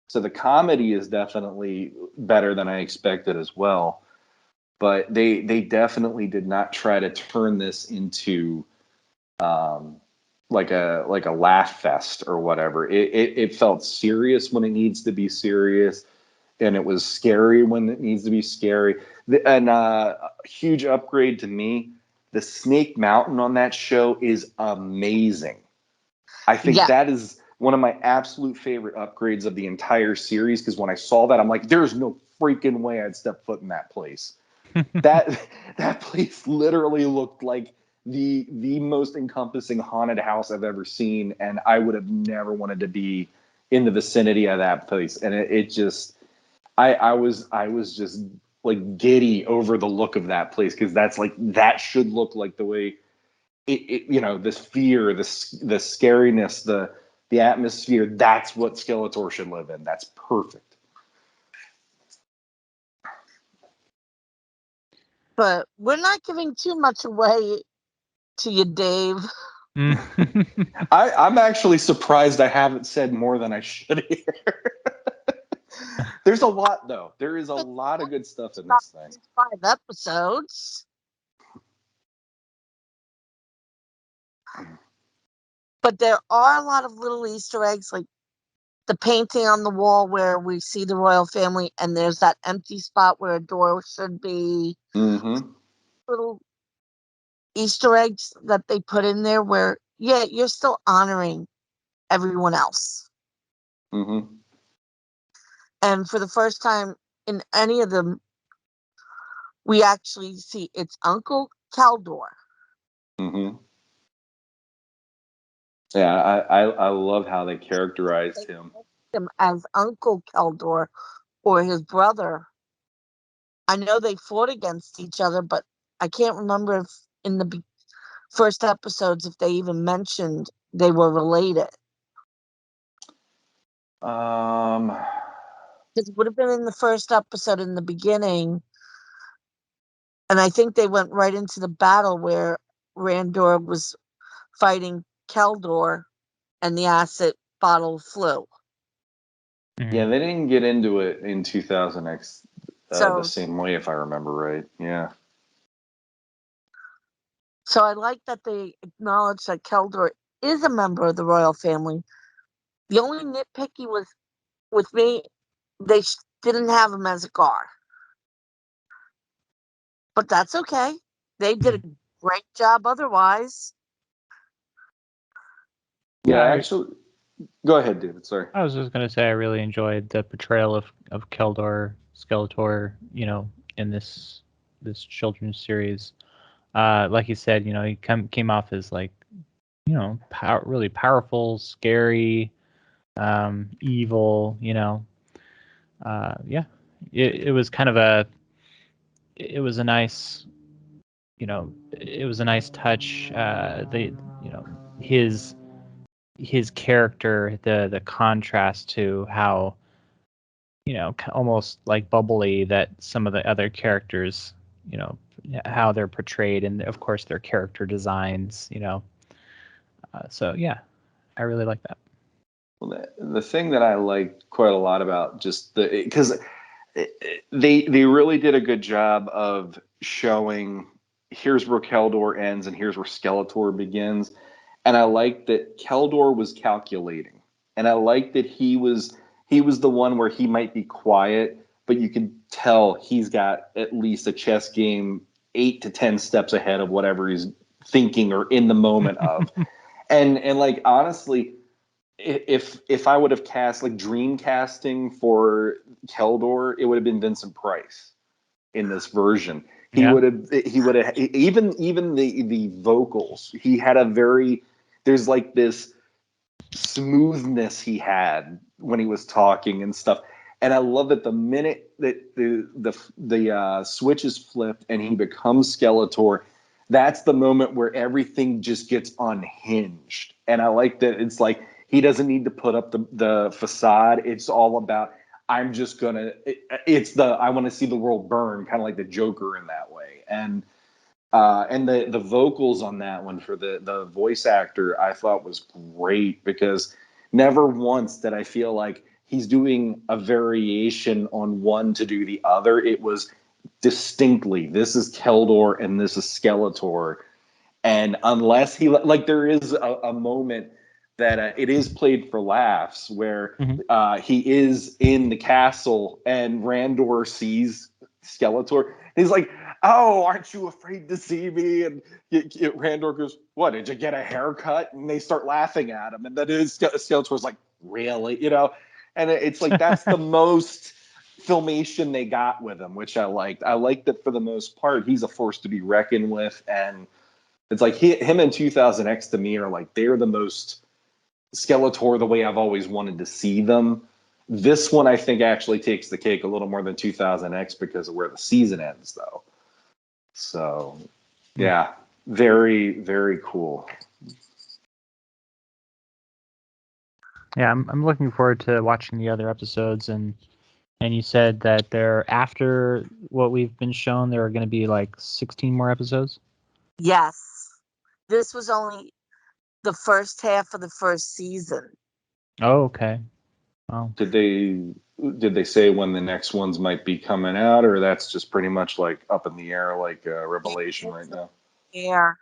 So the comedy is definitely better than I expected as well. But they definitely did not try to turn this into like a laugh fest or whatever. It felt serious when it needs to be serious, and it was scary when it needs to be scary. And a huge upgrade to me, the Snake Mountain on that show is amazing. I think Yeah. that is one of my absolute favorite upgrades of the entire series because when I saw that, I'm like, there's no freaking way I'd step foot in that place. That place literally looked like the most encompassing haunted house I've ever seen, and I would have never wanted to be in the vicinity of that place. And it just, I was just like giddy over the look of that place because that's like that should look like the way this fear, the scariness, the atmosphere. That's what Skeletor should live in. That's perfect. But we're not giving too much away to you, Dave. I'm actually surprised I haven't said more than I should here. There's a lot, though. There is a lot of good stuff in this thing. 5 episodes. But there are a lot of little Easter eggs, like the painting on the wall where we see the royal family, and there's that empty spot where a door should be. Mm-hmm. Little Easter eggs that they put in there where, yeah, you're still honoring everyone else. Mm-hmm. And for the first time in any of them, we actually see it's Uncle Caldor. Mm-hmm. Yeah, I love how they characterized him. Him as Uncle Caldor or his brother. I know they fought against each other, but I can't remember if in the first episodes if they even mentioned they were related. It would have been in the first episode in the beginning, and I think they went right into the battle where Randor was fighting Keldor, and the acid bottle flew. Yeah, they didn't get into it in 2000X the So, same way, if I remember right. Yeah. so I like that they acknowledge that Keldor is a member of the royal family. The only nitpicky was with me, they didn't have him as a Gar. But that's okay. They did a great job otherwise. Yeah, I- actually, go ahead, David. Sorry. I was just gonna say I really enjoyed the portrayal of Keldor Skeletor, in this children's series. Like you said, he came off as like, really powerful, scary, evil. Yeah, it was kind of it was a nice, it was a nice touch. His his character, the contrast to how, almost like bubbly that some of the other characters, how they're portrayed, and of course their character designs. So yeah, I really like that. Well, the thing that I liked quite a lot about just because they really did a good job of showing here's where Keldor ends and here's where Skeletor begins, and I liked that Keldor was calculating, and I liked that he was the one where he might be quiet, but you can tell he's got at least a chess game 8 to 10 steps ahead of whatever he's thinking or in the moment of, and like honestly if I would have cast like dream casting for Keldor, it would have been Vincent Price in this version. Yeah. He would have even the vocals. He had a very there's like this smoothness he had when he was talking and stuff. And I love that the minute that the switch is flipped and he becomes Skeletor, that's the moment where everything just gets unhinged. And I like that it's like he doesn't need to put up the facade. It's all about I'm just gonna. It's the I want to see the world burn, kind of like the Joker in that way. And the vocals on that one for the voice actor I thought was great because never once did I feel like he's doing a variation on one to do the other. It was distinctly this is Keldor and this is Skeletor, and unless he like there is a moment that it is played for laughs where he is in the castle and Randor sees Skeletor and he's like, oh, aren't you afraid to see me? And Randor goes, what, did you get a haircut? And they start laughing at him. And then Skeletor's like, really? And it's like, that's the most filmation they got with him, which I liked. I liked that for the most part, he's a force to be reckoned with. And it's like him and 2000X to me are like, they're the most Skeletor the way I've always wanted to see them. This one, I think, actually takes the cake a little more than 2000X because of where the season ends, though. So, yeah, very, very cool. Yeah, I'm looking forward to watching the other episodes, and you said that there after what we've been shown, there are going to be like 16 more episodes. Yes, this was only the first half of the first season. Oh, okay. Oh, Did they say when the next ones might be coming out, or that's just pretty much like up in the air, like Revelation right now? Yeah,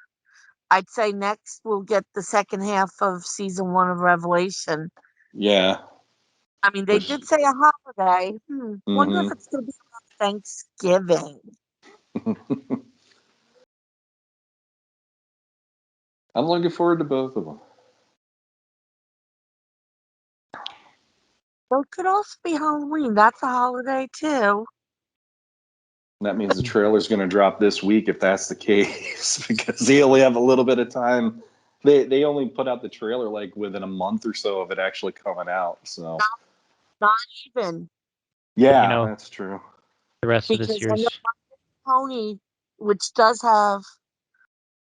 I'd say next we'll get the second half of season 1 of Revelation. Yeah. I mean, they did say a holiday. Wonder if it's going to be around Thanksgiving. I'm looking forward to both of them. So it could also be Halloween. That's a holiday too. That means the trailer's going to drop this week if that's the case, because they only have a little bit of time. They only put out the trailer like within a month or so of it actually coming out. So Not even. yeah, that's true. The rest of the Because I know series. Pony, which does have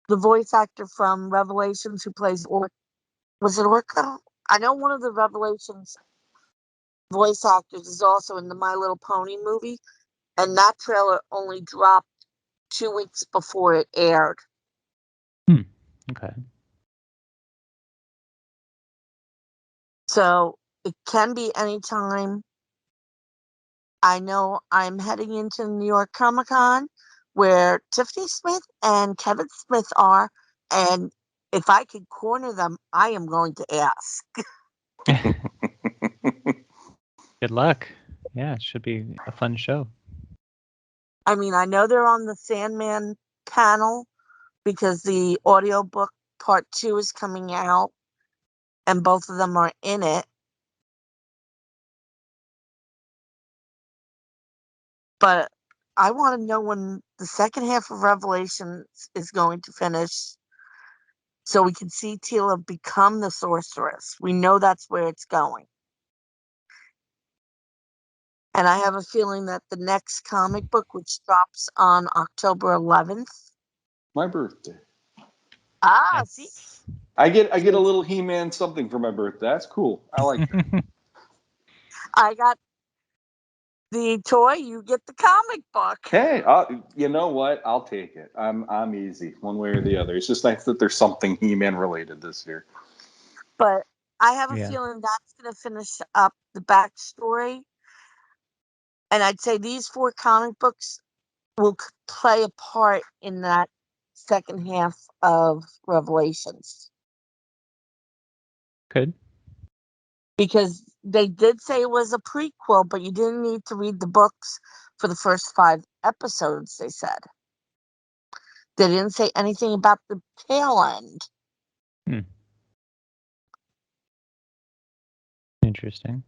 the voice actor from Revelations who plays was it Orca? I know one of the Revelations voice actors is also in the My Little Pony movie, and that trailer only dropped 2 weeks before it aired. Okay. So it can be anytime. I know I'm heading into New York Comic Con where Tiffany Smith and Kevin Smith are, and if I could corner them, I am going to ask. Good luck. Yeah, it should be a fun show. I mean, I know they're on the Sandman panel because the audiobook part 2 is coming out and both of them are in it. But I want to know when the second half of Revelations is going to finish so we can see Tila become the sorceress. We know that's where it's going. And I have a feeling that the next comic book, which drops on October 11th. My birthday. See? That's- I get a little He-Man something for my birthday. That's cool. I like that. I got the toy, you get the comic book. Hey, you know what? I'll take it. I'm easy, one way or the other. It's just nice that there's something He-Man related this year. But I have a Yeah. feeling that's going to finish up the backstory. And I'd say these 4 comic books will play a part in that second half of Revelations. Could. Because they did say it was a prequel, but you didn't need to read the books for the first 5 episodes, they said. They didn't say anything about the tail end. Interesting.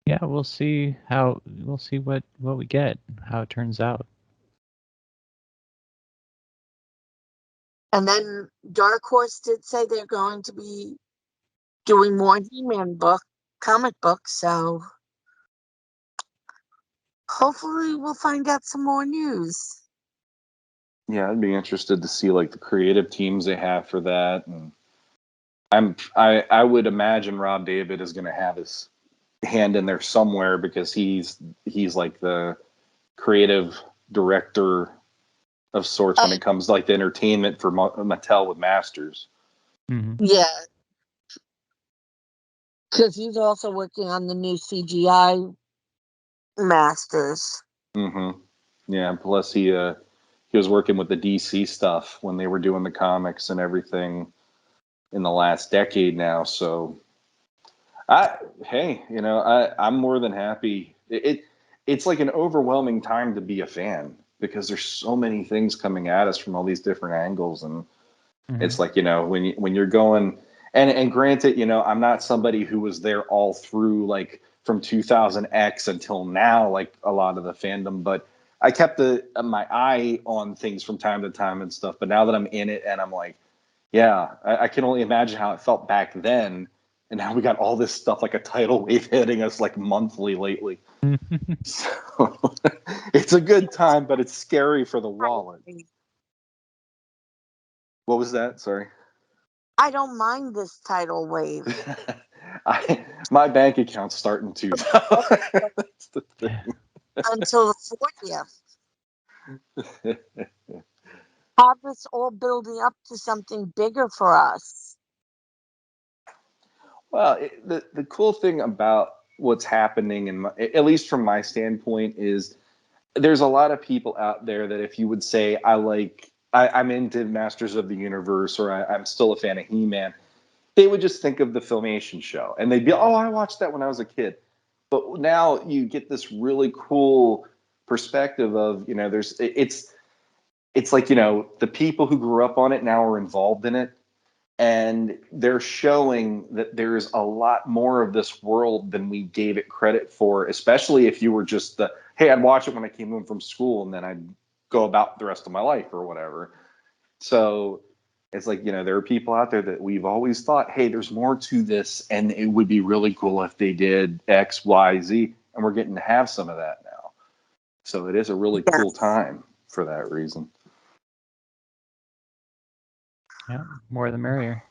Yeah, we'll see what we get, how it turns out. And then Dark Horse did say they're going to be doing more He-Man comic books, so hopefully we'll find out some more news. Yeah, I'd be interested to see like the creative teams they have for that, and I would imagine Rob David is going to have his hand in there somewhere because he's like the creative director of sorts when it comes to like the entertainment for Mattel with Masters. Mm-hmm. Yeah. Because he's also working on the new CGI Masters. Mm-hmm. Yeah, plus he was working with the DC stuff when they were doing the comics and everything in the last decade now. So, I'm more than happy. It's like an overwhelming time to be a fan because there's so many things coming at us from all these different angles, and it's like when you're going and granted, I'm not somebody who was there all through like from 2000X until now, like a lot of the fandom, but I kept my eye on things from time to time and stuff. But now that I'm in it and I'm like, yeah, I can only imagine how it felt back then. And now we got all this stuff like a tidal wave hitting us like monthly lately. So it's a good time, but it's scary for the wallet. What was that? Sorry. I don't mind this tidal wave. My bank account's starting to. That's the thing. Until the 40th. Have this all building up to something bigger for us. Well, the cool thing about what's happening, at least from my standpoint, is there's a lot of people out there that if you would say I'm into Masters of the Universe or I'm still a fan of He-Man, they would just think of the Filmation show and they'd be, oh, I watched that when I was a kid. But now you get this really cool perspective of, it's like, the people who grew up on it now are involved in it. And they're showing that there's a lot more of this world than we gave it credit for, especially if you were just hey, I'd watch it when I came home from school and then I'd go about the rest of my life or whatever. So it's like, there are people out there that we've always thought, hey, there's more to this and it would be really cool if they did X, Y, Z. And we're getting to have some of that now. So it is a really cool time for that reason. Yeah, more the merrier.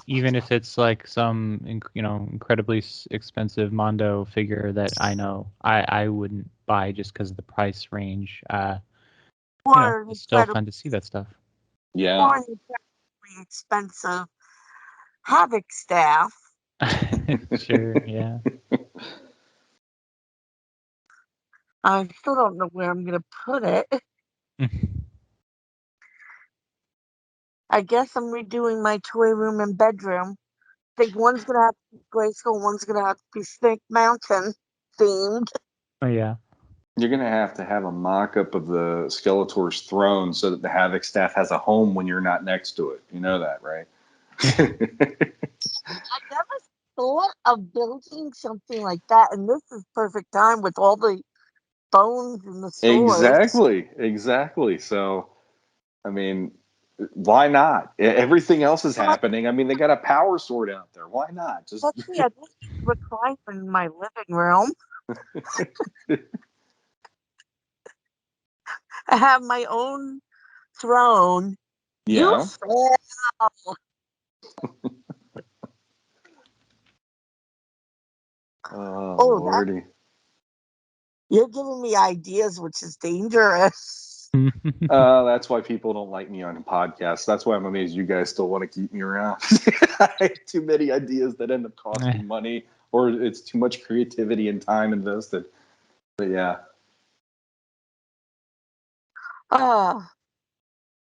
Even if it's like some incredibly expensive Mondo figure that I know I wouldn't buy just because of the price range. It's still fun to see that stuff. Yeah. Or an incredibly expensive Havoc staff. Sure, yeah. I still don't know where I'm going to put it. I guess I'm redoing my toy room and bedroom. I think one's going to have to be Grayskull, one's going to have to be Snake Mountain themed. Oh, yeah. You're going to have a mock-up of the Skeletor's throne so that the Havoc staff has a home when you're not next to it. You know that, right? I never thought of building something like that, and this is perfect time with all the bones and the swords. Exactly. So, I mean, why not? Everything else is But happening. I mean, they got a power sword out there. Why not? Just let's see, I just recline in my living room. I have my own throne. You yeah. fail. Oh Oh, that lordy. you're giving me ideas, which is dangerous. That's why people don't like me on podcasts. That's why I'm amazed you guys still want to keep me around. I have too many ideas that end up costing money, or it's too much creativity and time invested. But yeah. Ah,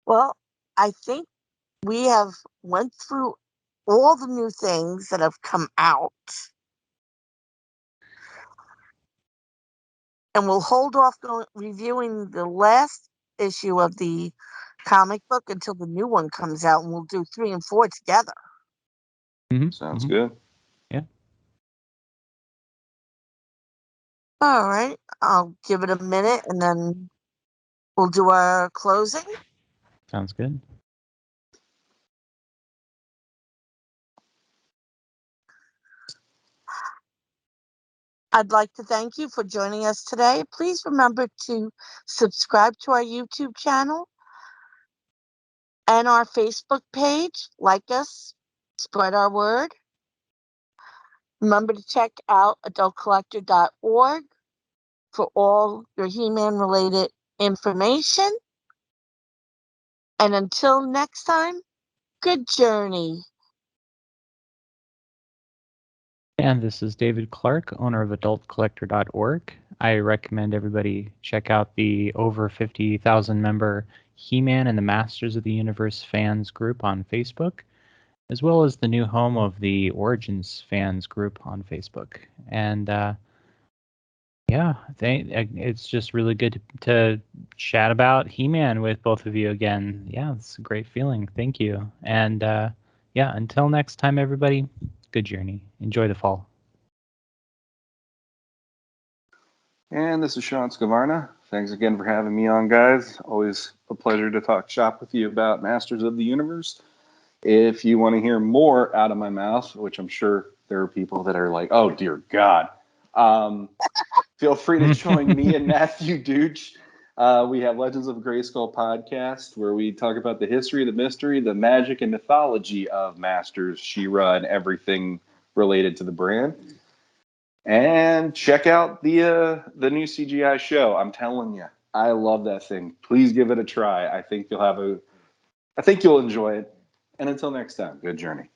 well, I think we have went through all the new things that have come out, and we'll hold off reviewing the last issue of the comic book until the new one comes out, and we'll do 3 and 4 together. Sounds good. Yeah. All right, I'll give it a minute, and then we'll do our closing. Sounds good. I'd like to thank you for joining us today. Please remember to subscribe to our YouTube channel and our Facebook page. Like us, spread our word. Remember to check out adultcollector.org for all your He-Man related information. And until next time, good journey. And this is David Clark, owner of adultcollector.org. I recommend everybody check out the over 50,000 member He-Man and the Masters of the Universe fans group on Facebook, as well as the new home of the Origins fans group on Facebook. And yeah, it's just really good to chat about He-Man with both of you again. Yeah, it's a great feeling. Thank you. And yeah, until next time, everybody, good journey. Enjoy the fall. And this is Sean Scavarna. Thanks again for having me on, guys. Always a pleasure to talk shop with you about Masters of the Universe. If you want to hear more out of my mouth, which I'm sure there are people that are like, oh, dear God, feel free to join me and Matthew Dooch. We have Legends of Grayskull podcast, where we talk about the history, the mystery, the magic, and mythology of Masters, She-Ra, and everything related to the brand. And check out the new CGI show. I'm telling you, I love that thing. Please give it a try. I think you'll enjoy it. And until next time, good journey.